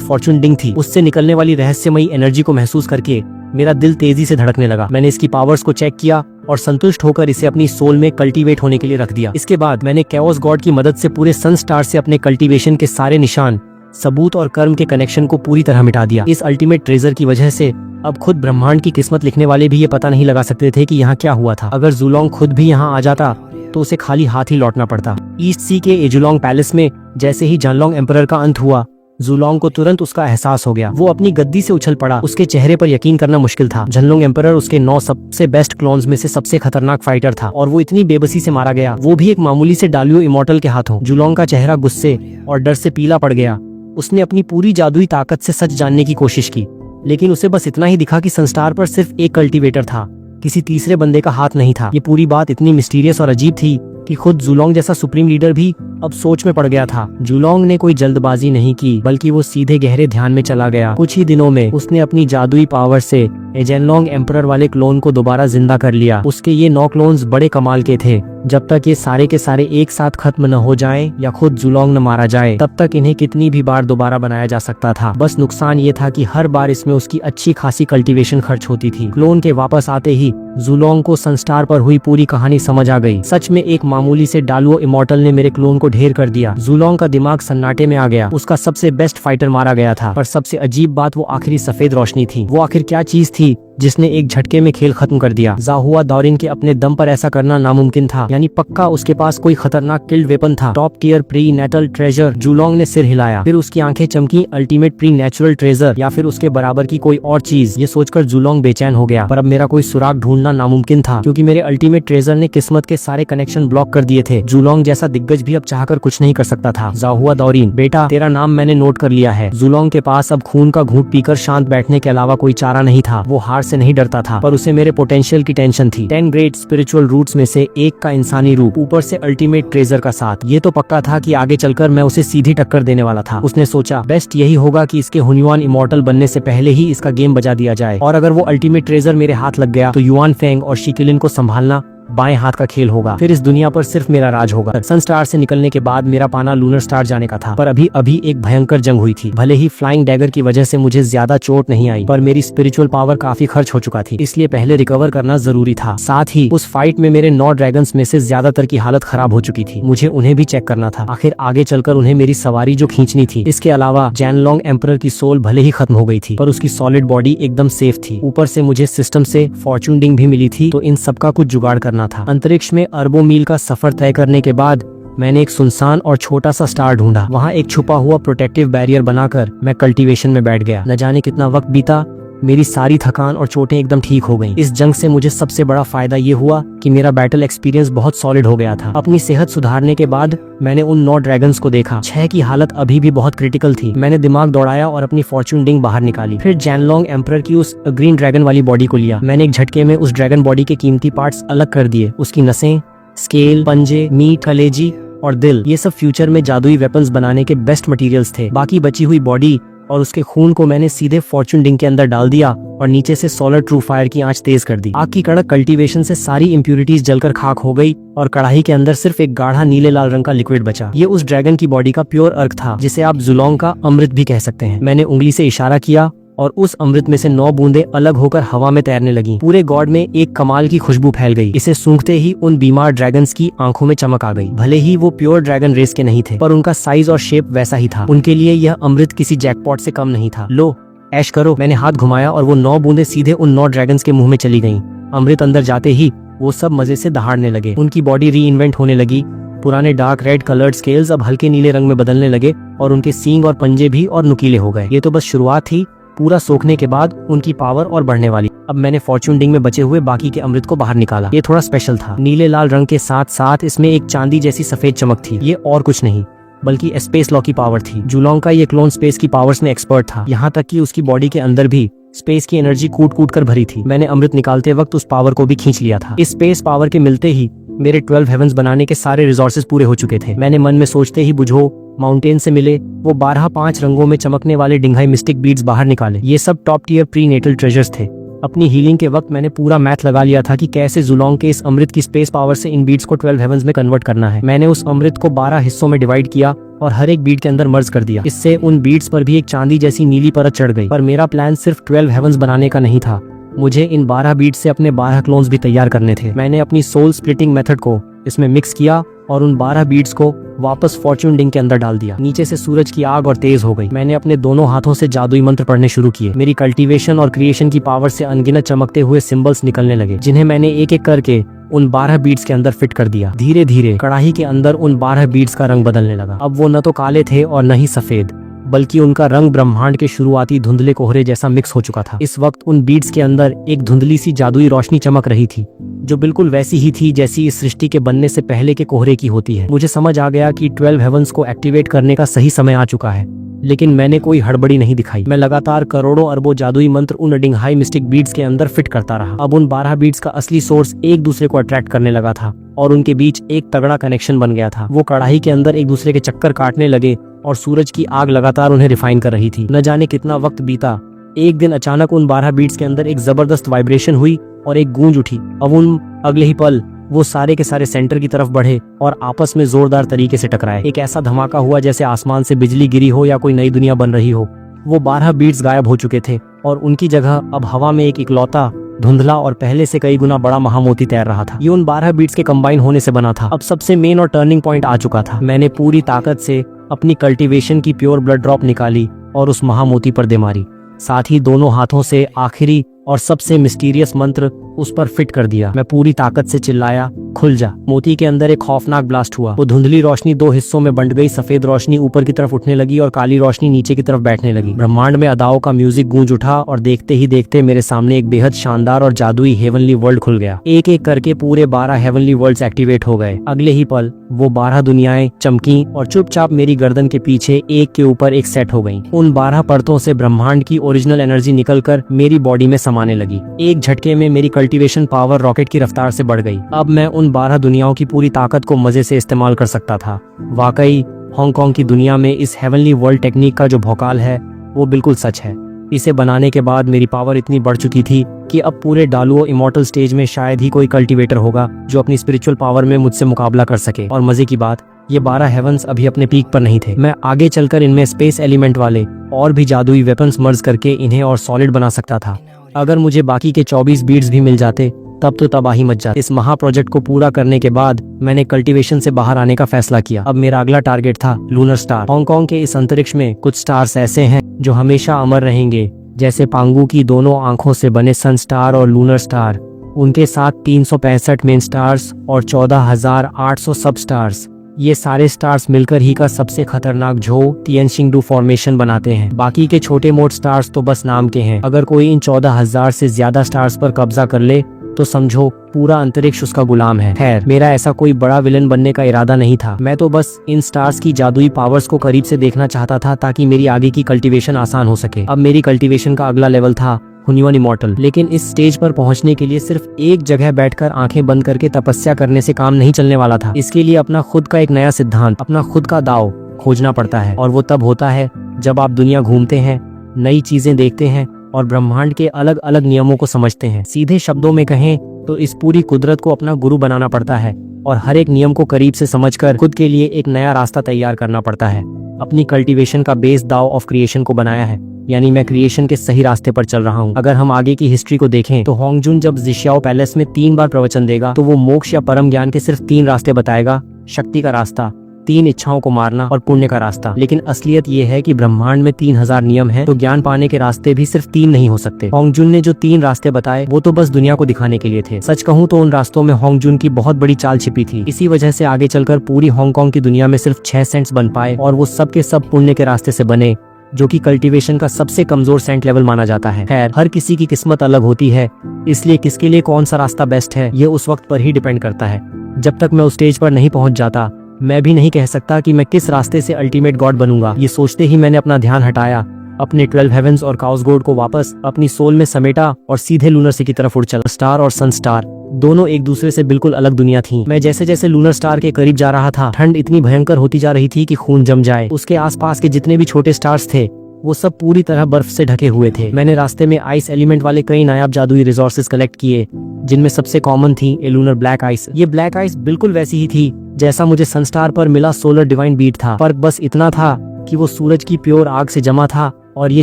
फॉर्चून डिंग थी। उससे निकलने वाली रहस्यमयी एनर्जी को महसूस करके मेरा दिल तेजी से धड़कने लगा। मैंने इसकी पावर्स को चेक किया और संतुष्ट होकर इसे अपनी सोल में कल्टीवेट होने के लिए रख दिया। इसके बाद मैंने केओस गॉड की मदद से पूरे सन स्टार से अपने कल्टीवेशन के सारे निशान, सबूत और कर्म के कनेक्शन को पूरी तरह मिटा दिया। इस अल्टीमेट ट्रेजर की वजह से अब खुद ब्रह्मांड की किस्मत लिखने वाले भी ये पता नहीं लगा सकते थे कि यहाँ क्या हुआ था। अगर जुलोंग खुद भी यहाँ आ जाता तो उसे खाली हाथ ही लौटना पड़ता। ईस्ट सी के एजुलोंग पैलेस में जैसे ही ज़ानलोंग एम्परर का अंत हुआ, जुलोंग को तुरंत उसका एहसास हो गया। वो अपनी गद्दी से उछल पड़ा। उसके चेहरे पर यकीन करना मुश्किल था। ज़ानलोंग एम्परर उसके 9 सबसे बेस्ट क्लोन्स में से सबसे खतरनाक फाइटर था और वो इतनी बेबसी से मारा गया, वो भी एक मामूली से डालुओ इमॉर्टल के हाथों। जुलोंग का चेहरा गुस्से और डर से पीला पड़ गया। उसने अपनी पूरी जादुई ताकत से सच जानने की कोशिश की, लेकिन उसे बस इतना ही दिखा कि सनस्टार पर सिर्फ एक कल्टीवेटर था, किसी तीसरे बंदे का हाथ नहीं था। ये पूरी बात इतनी मिस्टीरियस और अजीब थी कि खुद जुलोंग जैसा सुप्रीम लीडर भी अब सोच में पड़ गया था। जुलोंग ने कोई जल्दबाजी नहीं की, बल्कि वो सीधे गहरे ध्यान में चला गया। कुछ ही दिनों में उसने अपनी जादुई पावर से ज़ानलोंग एम्परर वाले क्लोन को दोबारा जिंदा कर लिया। उसके ये 9 क्लोन्स बड़े कमाल के थे। जब तक ये सारे के सारे एक साथ खत्म न हो जाएं या खुद जुलोंग न मारा जाए, तब तक इन्हें कितनी भी बार दोबारा बनाया जा सकता था। बस नुकसान ये था कि हर बार इसमें उसकी अच्छी खासी कल्टीवेशन खर्च होती थी। क्लोन के वापस आते ही जुलोंग को सनस्टार पर हुई पूरी कहानी समझ आ गई। सच में एक मामूली से डालुओ इमॉर्टल ने मेरे क्लोन को ढेर कर दिया। जुलोंग का दिमाग सन्नाटे में आ गया। उसका सबसे बेस्ट फाइटर मारा गया था। पर सबसे अजीब बात वो आखिरी सफेद रोशनी थी। वो आखिर क्या चीज थी जिसने एक झटके में खेल खत्म कर दिया? जाहुआ दौरिन के अपने दम पर ऐसा करना नामुमकिन था, यानी पक्का उसके पास कोई खतरनाक किल्ड वेपन था। Top tier prenatal treasure? Julong ने सिर हिलाया, फिर उसकी आंखें चमकी। अल्टीमेट प्री नेचुरल ट्रेजर या फिर उसके बराबर की कोई और चीज? ये सोचकर जुलोंग बेचैन हो गया। पर अब मेरा कोई सुराग ढूंढना नामुमकिन था, क्योंकि मेरे अल्टीमेट ट्रेजर ने किस्मत के सारे कनेक्शन ब्लॉक कर दिए थे। जुलोंग जैसा दिग्गज भी अब चाहकर कुछ नहीं कर सकता था। जाहुआ दौरिन, बेटा, तेरा नाम मैंने नोट कर लिया है। जुलोंग के पास अब खून का घूंट पीकर शांत बैठने के अलावा कोई चारा नहीं था। वो हार से नहीं डरता था, पर उसे मेरे पोटेंशियल की टेंशन थी। 10 ग्रेट स्पिरिचुअल रूट्स में से एक का इंसानी रूप, ऊपर से अल्टीमेट ट्रेजर का साथ। ये तो पक्का था कि आगे चलकर मैं उसे सीधी टक्कर देने वाला था। उसने सोचा बेस्ट यही होगा कि इसके हुनयुआन इमॉर्टल बनने से पहले ही इसका गेम बजा दिया जाए, और अगर वो अल्टीमेट ट्रेजर मेरे हाथ लग गया तो युआन फेंग और शिकिलिन को संभालना बाएं हाथ का खेल होगा। फिर इस दुनिया पर सिर्फ मेरा राज होगा। सन स्टार से निकलने के बाद मेरा पाना लूनर स्टार जाने का था, पर अभी अभी एक भयंकर जंग हुई थी। भले ही फ्लाइंग डैगर की वजह से मुझे ज्यादा चोट नहीं आई, पर मेरी स्पिरिचुअल पावर काफी खर्च हो चुका थी, इसलिए पहले रिकवर करना जरूरी था। साथ ही उस फाइट में मेरे 9 ड्रैगन्स में से ज्यादातर की हालत खराब हो चुकी थी। मुझे उन्हें भी चेक करना था, आखिर आगे चलकर उन्हें मेरी सवारी जो खींचनी थी। इसके अलावा जैनलॉन्ग एम्परर की सोल भले ही खत्म हो गई थी, पर उसकी सॉलिड बॉडी एकदम सेफ थी। ऊपर से मुझे सिस्टम से फॉर्चून रिंग भी मिली थी, तो इन सब का कुछ जुगाड़ करना था। अंतरिक्ष में अरबों मील का सफर तय करने के बाद मैंने एक सुनसान और छोटा सा स्टार ढूंढा। वहाँ एक छुपा हुआ प्रोटेक्टिव बैरियर बनाकर मैं कल्टीवेशन में बैठ गया। न जाने कितना वक्त बीता, मेरी सारी थकान और चोटें एकदम ठीक हो गईं। इस जंग से मुझे सबसे बड़ा फायदा ये हुआ कि मेरा बैटल एक्सपीरियंस बहुत सॉलिड हो गया था। अपनी सेहत सुधारने के बाद मैंने उन 9 ड्रैगन्स को देखा। 6 की हालत अभी भी बहुत क्रिटिकल थी। मैंने दिमाग दौड़ाया और अपनी फॉर्चून रिंग बाहर निकाली। फिर जैनलॉन्ग एम्परर की उस ग्रीन ड्रैगन वाली बॉडी को लिया। मैंने एक झटके में उस ड्रैगन बॉडी के कीमती पार्ट्स अलग कर दिए। उसकी नसें, स्केल, पंजे, मीट, कलेजी और दिल, ये सब फ्यूचर में जादुई वेपन्स बनाने के बेस्ट मटेरियल्स थे। बाकी बची हुई बॉडी और उसके खून को मैंने सीधे फॉर्चून रिंग के अंदर डाल दिया और नीचे से सोलर ट्रू फायर की आंच तेज कर दी। आग की कड़क कल्टीवेशन से सारी इम्प्यूरिटीज जलकर खाक हो गई और कढ़ाई के अंदर सिर्फ एक गाढ़ा नीले लाल रंग का लिक्विड बचा। ये उस ड्रैगन की बॉडी का प्योर अर्क था, जिसे आप जुलोंग का अमृत भी कह सकते हैं। मैंने उंगली से इशारा किया और उस अमृत में से 9 बूंदें अलग होकर हवा में तैरने लगी। पूरे गॉड में एक कमाल की खुशबू फैल गई। इसे सूंघते ही उन बीमार ड्रैगन्स की आंखों में चमक आ गई। भले ही वो प्योर ड्रैगन रेस के नहीं थे, पर उनका साइज और शेप वैसा ही था। उनके लिए यह अमृत किसी जैकपॉट से कम नहीं था। लो ऐश करो। मैंने हाथ घुमाया और वो 9 बूंदें सीधे उन 9 ड्रैगन्स के मुंह में चली गईं। अमृत अंदर जाते ही वो सब मजे से दहाड़ने लगे। उनकी बॉडी री इन्वेंट होने लगी। पुराने डार्क रेड कलर्ड स्केल्स अब हल्के नीले रंग में बदलने लगे और उनके सींग और पंजे भी और नुकीले हो गए। ये तो बस शुरुआत थी। पूरा सोखने के बाद उनकी पावर और बढ़ने वाली। अब मैंने फॉर्चून रिंग में बचे हुए बाकी के अमृत को बाहर निकाला। ये थोड़ा स्पेशल था। नीले लाल रंग के साथ साथ इसमें एक चांदी जैसी सफेद चमक थी। ये और कुछ नहीं बल्कि स्पेस लॉ की पावर थी। जुलोंग का ये क्लोन स्पेस की पावर्स में एक्सपर्ट था, यहाँ तक कि उसकी बॉडी के अंदर भी स्पेस की एनर्जी कूट कूट कर भरी थी। मैंने अमृत निकालते वक्त उस पावर को भी खींच लिया था। इस स्पेस पावर के मिलते ही मेरे 12 हेवंस बनाने के सारे रिसोर्सेज पूरे हो चुके थे। मैंने मन में सोचते ही बुझो माउंटेन से मिले वो 12 5 रंगों में चमकने वाले डिंघाई मिस्टिक बीड्स बाहर निकाले। ये सब top tier prenatal treasures थे। अपनी हीलिंग के वक्त मैंने पूरा मैथ लगा लिया था कि कैसे जुलोंग के इस अमृत की स्पेस पावर से इन बीड्स को 12 हेवंस में कन्वर्ट करना है। मैंने उस अमृत को 12 हिस्सों में डिवाइड किया और हर एक बीड के अंदर मर्ज कर दिया। इससे उन बीड्स पर भी एक चांदी जैसी नीली परत चढ़ गई। पर मेरा प्लान सिर्फ 12 हेवंस बनाने का नहीं था। मुझे इन 12 बीड्स से अपने 12 क्लोन्स भी तैयार करने थे। मैंने अपनी सोल स्प्लिटिंग मेथड को इसमें मिक्स किया और उन 12 बीड्स को वापस फॉर्चून रिंग के अंदर डाल दिया। नीचे से सूरज की आग और तेज हो गई। मैंने अपने दोनों हाथों से जादुई मंत्र पढ़ने शुरू किए। मेरी कल्टीवेशन और क्रिएशन की पावर से अनगिनत चमकते हुए सिंबल्स निकलने लगे, जिन्हें मैंने एक एक करके उन 12 बीड्स के अंदर फिट कर दिया। धीरे धीरे कढ़ाई के अंदर उन 12 बीड्स का रंग बदलने लगा। अब वो न तो काले थे और न ही सफेद, बल्कि उनका रंग ब्रह्मांड के शुरुआती धुंधले कोहरे जैसा मिक्स हो चुका था। इस वक्त उन बीड्स के अंदर एक धुंधली सी जादुई रोशनी चमक रही थी, जो बिल्कुल वैसी ही थी जैसी इस सृष्टि के बनने से पहले के कोहरे की होती है। मुझे समझ आ गया कि 12 हेवंस को एक्टिवेट करने का सही समय आ चुका है, लेकिन मैंने कोई हड़बड़ी नहीं दिखाई। मैं लगातार करोड़ों अरबों जादुई मंत्र उन डिंघाई मिस्टिक बीड्स के अंदर फिट करता रहा। अब उन 12 बीड्स का असली सोर्स एक दूसरे को अट्रैक्ट करने लगा था और उनके बीच एक तगड़ा कनेक्शन बन गया था। वो कढ़ाई के अंदर एक दूसरे के चक्कर काटने लगे और सूरज की आग लगातार उन्हें रिफाइन कर रही थी। न जाने कितना वक्त बीता। एक दिन अचानक उन 12 बीड्स के अंदर एक जबरदस्त वाइब्रेशन हुई और एक गूंज उठी। अब उन अगले ही पल वो सारे के सारे सेंटर की तरफ बढ़े और आपस में जोरदार तरीके से टकराए। एक ऐसा धमाका हुआ जैसे आसमान से बिजली गिरी हो या कोई नई दुनिया बन रही हो। वो 12 बीड्स गायब हो चुके थे और उनकी जगह अब हवा में एक इकलौता धुंधला और पहले से कई गुना बड़ा महामोती तैर रहा था। ये उन 12 बीड्स के कंबाइन होने से बना था। अब सबसे मेन और टर्निंग पॉइंट आ चुका था। मैंने पूरी ताकत से अपनी कल्टीवेशन की प्योर ब्लड ड्रॉप निकाली और उस महामोती पर दे मारी। साथ ही दोनों हाथों से आखिरी और सबसे मिस्टीरियस मंत्र उस पर फिट कर दिया। मैं पूरी ताकत से चिल्लाया, खुल जा। मोती के अंदर एक खौफनाक ब्लास्ट हुआ। वो धुंधली रोशनी 2 हिस्सों में बंट गई। सफेद रोशनी ऊपर की तरफ उठने लगी और काली रोशनी नीचे की तरफ बैठने लगी। ब्रह्मांड में अदाओं का म्यूजिक गूंज उठा और देखते ही देखते मेरे सामने एक बेहद शानदार और जादुई हेवनली वर्ल्ड खुल गया। एक एक करके पूरे 12 हेवनली वर्ल्ड्स एक्टिवेट हो गए। अगले ही पल वो 12 दुनियाएं चमकी और चुपचाप मेरी गर्दन के पीछे एक के ऊपर एक सेट हो गईं। उन 12 परतों से ब्रह्मांड की ओरिजिनल एनर्जी निकलकर मेरी बॉडी में समाने लगी। एक झटके में मेरी कल्टीवेशन पावर रॉकेट की रफ्तार से बढ़ गई। अब मैं उन 12 दुनियाओं की पूरी ताकत को मजे से इस्तेमाल कर सकता था। वाकई हांगकांग की दुनिया में इस हेवनली वर्ल्ड टेक्निक का जो भौकाल है वो बिल्कुल सच है। इसे बनाने के बाद मेरी पावर इतनी बढ़ चुकी थी कि अब पूरे डालुओ इमॉर्टल स्टेज में शायद ही कोई कल्टीवेटर होगा जो अपनी स्पिरिचुअल पावर में मुझसे मुकाबला कर सके। और मजे की बात, ये 12 हेवंस अभी अपने पीक पर नहीं थे। मैं आगे चलकर इनमें स्पेस एलिमेंट वाले और भी जादुई वेपन्स मर्ज करके इन्हें और सॉलिड बना सकता था। अगर मुझे बाकी के 24 बीड्स भी मिल जाते तब तो तबाही मच जाती। इस महा प्रोजेक्ट को पूरा करने के बाद मैंने कल्टीवेशन से बाहर आने का फैसला किया। अब मेरा अगला टारगेट था लूनर स्टार। हांगकांग के इस अंतरिक्ष में कुछ स्टार्स ऐसे हैं जो हमेशा अमर रहेंगे, जैसे पांगू की दोनों आंखों से बने सन स्टार और लूनर स्टार। उनके साथ 365 मेन स्टार्स और 14,800 सब स्टार्स। ये सारे स्टार्स मिलकर ही का सबसे खतरनाक झो तिएनशिंगडू फॉर्मेशन बनाते हैं। बाकी के छोटे मोट स्टार्स तो बस नाम के हैं। अगर कोई इन 14,000 से ज्यादा स्टार्स पर कब्जा कर ले तो समझो पूरा अंतरिक्ष उसका गुलाम है। खैर, मेरा ऐसा कोई बड़ा विलन बनने का इरादा नहीं था। मैं तो बस इन स्टार्स की जादुई पावर्स को करीब से देखना चाहता था ताकि मेरी आगे की कल्टीवेशन आसान हो सके। अब मेरी कल्टीवेशन का अगला लेवल था हुनियन इमॉर्टल। लेकिन इस स्टेज पर पहुंचने के लिए सिर्फ एक जगह बैठकर आंखें बंद करके तपस्या करने से काम नहीं चलने वाला था। इसके लिए अपना खुद का एक नया सिद्धांत, अपना खुद का दाव खोजना पड़ता है। और वो तब होता है जब आप दुनिया घूमते हैं, नई चीजें देखते हैं और ब्रह्मांड के अलग अलग नियमों को समझते हैं। सीधे शब्दों में कहें तो इस पूरी कुदरत को अपना गुरु बनाना पड़ता है और हर एक नियम को करीब से समझकर खुद के लिए एक नया रास्ता तैयार करना पड़ता है। अपनी कल्टीवेशन का बेस दाव ऑफ क्रिएशन को बनाया है, यानी मैं क्रिएशन के सही रास्ते पर चल रहा हूँ। अगर हम आगे की हिस्ट्री को देखें तो होंगजुन जब जिशियाओ पैलेस में 3 बार प्रवचन देगा तो वो मोक्ष या परम ज्ञान के सिर्फ 3 रास्ते बताएगा, शक्ति का रास्ता, 3 इच्छाओं को मारना और पुण्य का रास्ता। लेकिन असलियत ये है कि ब्रह्मांड में 3000 नियम हैं, तो ज्ञान पाने के रास्ते भी सिर्फ 3 नहीं हो सकते। होंगजुन ने जो 3 रास्ते बताए वो तो बस दुनिया को दिखाने के लिए थे। सच कहूँ तो उन रास्तों में होंगजुन की बहुत बड़ी चाल छिपी थी। इसी वजह से आगे चलकर पूरी हांगकांग की दुनिया में सिर्फ 6 सेंट्स बन पाए और वो सब के सब पुण्य के रास्ते से बने, जो कि कल्टीवेशन का सबसे कमजोर सेंट लेवल माना जाता है। खैर, हर किसी की किस्मत अलग होती है, इसलिए किसके लिए कौन सा रास्ता बेस्ट है ये उस वक्त पर ही डिपेंड करता है। जब तक मैं उस स्टेज पर नहीं पहुंच जाता, मैं भी नहीं कह सकता कि मैं किस रास्ते से अल्टीमेट गॉड बनूंगा। ये सोचते ही मैंने अपना ध्यान हटाया, अपने 12 हेवेंस और काउस गोड को वापस अपनी सोल में समेटा और सीधे लूनर से की तरफ उड़ चला। स्टार और सन स्टार दोनों एक दूसरे से बिल्कुल अलग दुनिया थी। मैं जैसे जैसे लूनर स्टार के करीब जा रहा था, ठंड इतनी भयंकर होती जा रही थी कि खून जम जाए। उसके आसपास के जितने भी छोटे स्टार्स थे वो सब पूरी तरह बर्फ से ढके हुए थे। मैंने रास्ते में आइस एलिमेंट वाले कई नायाब जादुई रिसोर्सेज कलेक्ट किए, जिनमें सबसे कॉमन थी ए लूनर ब्लैक आइस। ये ब्लैक आइस बिल्कुल वैसी ही थी जैसा मुझे सनस्टार पर मिला सोलर डिवाइन बीट था। फर्क बस इतना था कि वो सूरज की प्योर आग से जमा था और ये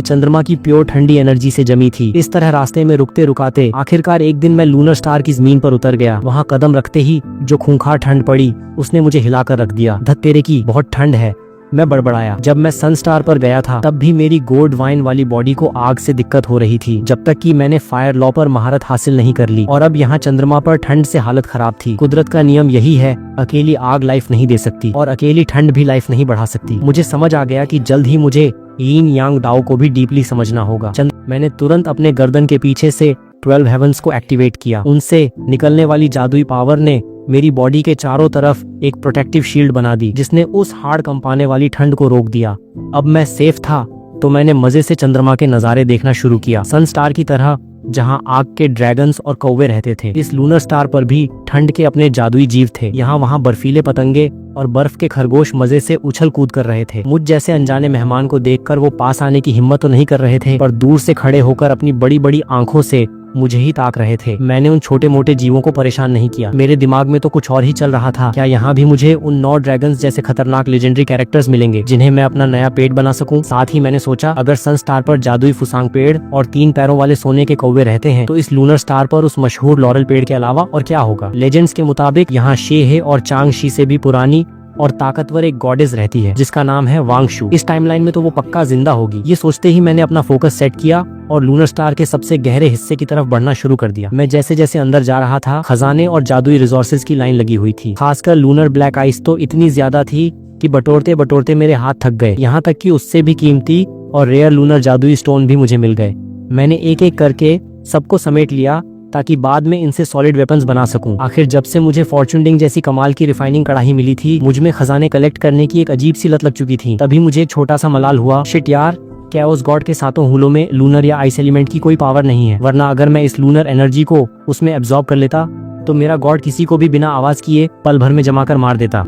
चंद्रमा की प्योर ठंडी एनर्जी से जमी थी। इस तरह रास्ते में रुकते रुकाते आखिरकार एक दिन मैं लूनर स्टार की जमीन पर उतर गया। वहाँ कदम रखते ही जो खूंखार ठंड पड़ी उसने मुझे हिलाकर रख दिया। धत तेरे की, बहुत ठंड है, मैं बड़बड़ाया। जब मैं सन स्टार पर गया था तब भी मेरी गोल्ड वाइन वाली बॉडी को आग से दिक्कत हो रही थी, जब तक कि मैंने फायर लॉ पर महारत हासिल नहीं कर ली। और अब यहाँ चंद्रमा पर ठंड से हालत खराब थी। कुदरत का नियम यही है, अकेली आग लाइफ नहीं दे सकती और अकेली ठंड भी लाइफ नहीं बढ़ा सकती। मुझे समझ आ गया कि जल्द ही मुझे यिन यांग डाओ को भी डीपली समझना होगा। मैंने तुरंत अपने गर्दन के पीछे से 12 हेवंस को एक्टिवेट किया। उनसे निकलने वाली जादुई पावर ने मेरी बॉडी के चारों तरफ एक प्रोटेक्टिव शील्ड बना दी, जिसने उस हाड़ कंपाने वाली ठंड को रोक दिया। अब मैं सेफ था, तो मैंने मजे से चंद्रमा के नजारे देखना शुरू किया। सन स्टार की तरह जहां आग के ड्रैगन्स और कौवे रहते थे, इस लूनर स्टार पर भी ठंड के अपने जादुई जीव थे। यहाँ वहाँ बर्फीले पतंगे और बर्फ के खरगोश मजे से उछल कूद कर रहे थे। मुझ जैसे अनजाने मेहमान को देखकर वो पास आने की हिम्मत तो नहीं कर रहे थे, पर दूर से खड़े होकर अपनी बड़ी बड़ी आंखों से मुझे ही ताक रहे थे। मैंने उन छोटे मोटे जीवों को परेशान नहीं किया। मेरे दिमाग में तो कुछ और ही चल रहा था। क्या यहाँ भी मुझे उन 9 ड्रैगन्स जैसे खतरनाक लेजेंडरी कैरेक्टर्स मिलेंगे जिन्हें मैं अपना नया पेट बना सकूं? साथ ही मैंने सोचा, अगर सन स्टार पर जादुई फुसांग पेड़ और 3 पैरों वाले सोने के कौवे रहते हैं, तो इस लूनर स्टार पर उस मशहूर लॉरल पेड़ के अलावा और क्या होगा? लेजेंड्स के मुताबिक यहाँ शेहे और चांगशी से भी पुरानी और ताकतवर एक गॉडेस रहती है जिसका नाम है वांगशु। इस टाइमलाइन में तो वो पक्का जिंदा होगी। ये सोचते ही मैंने अपना फोकस सेट किया और लूनर स्टार के सबसे गहरे हिस्से की तरफ बढ़ना शुरू कर दिया। मैं जैसे जैसे अंदर जा रहा था, खजाने और जादुई रिसोर्सेज की लाइन लगी हुई थी। खासकर लूनर ब्लैक आइस तो इतनी ज्यादा थी कि बटोरते बटोरते मेरे हाथ थक गए। यहाँ तक कि उससे भी कीमती और रेयर लूनर जादुई स्टोन भी मुझे मिल गए। मैंने एक एक करके सबको समेट लिया ताकि बाद में इनसे सॉलिड वेपन्स बना सकूं। आखिर जब से मुझे फॉर्चून डिंग जैसी कमाल की रिफाइनिंग कढ़ाई मिली थी, मुझ में खजाने कलेक्ट करने की एक अजीब सी लत लग चुकी थी। तभी मुझे एक छोटा सा मलाल हुआ, शिट यार, कैओस गॉड के सातों हुलों में लूनर या आइस एलिमेंट की कोई पावर नहीं है, वरना अगर मैं इस लूनर एनर्जी को उसमें एब्जॉर्ब कर लेता तो मेरा गॉड किसी को भी बिना आवाज किए पल भर में जमा कर मार देता।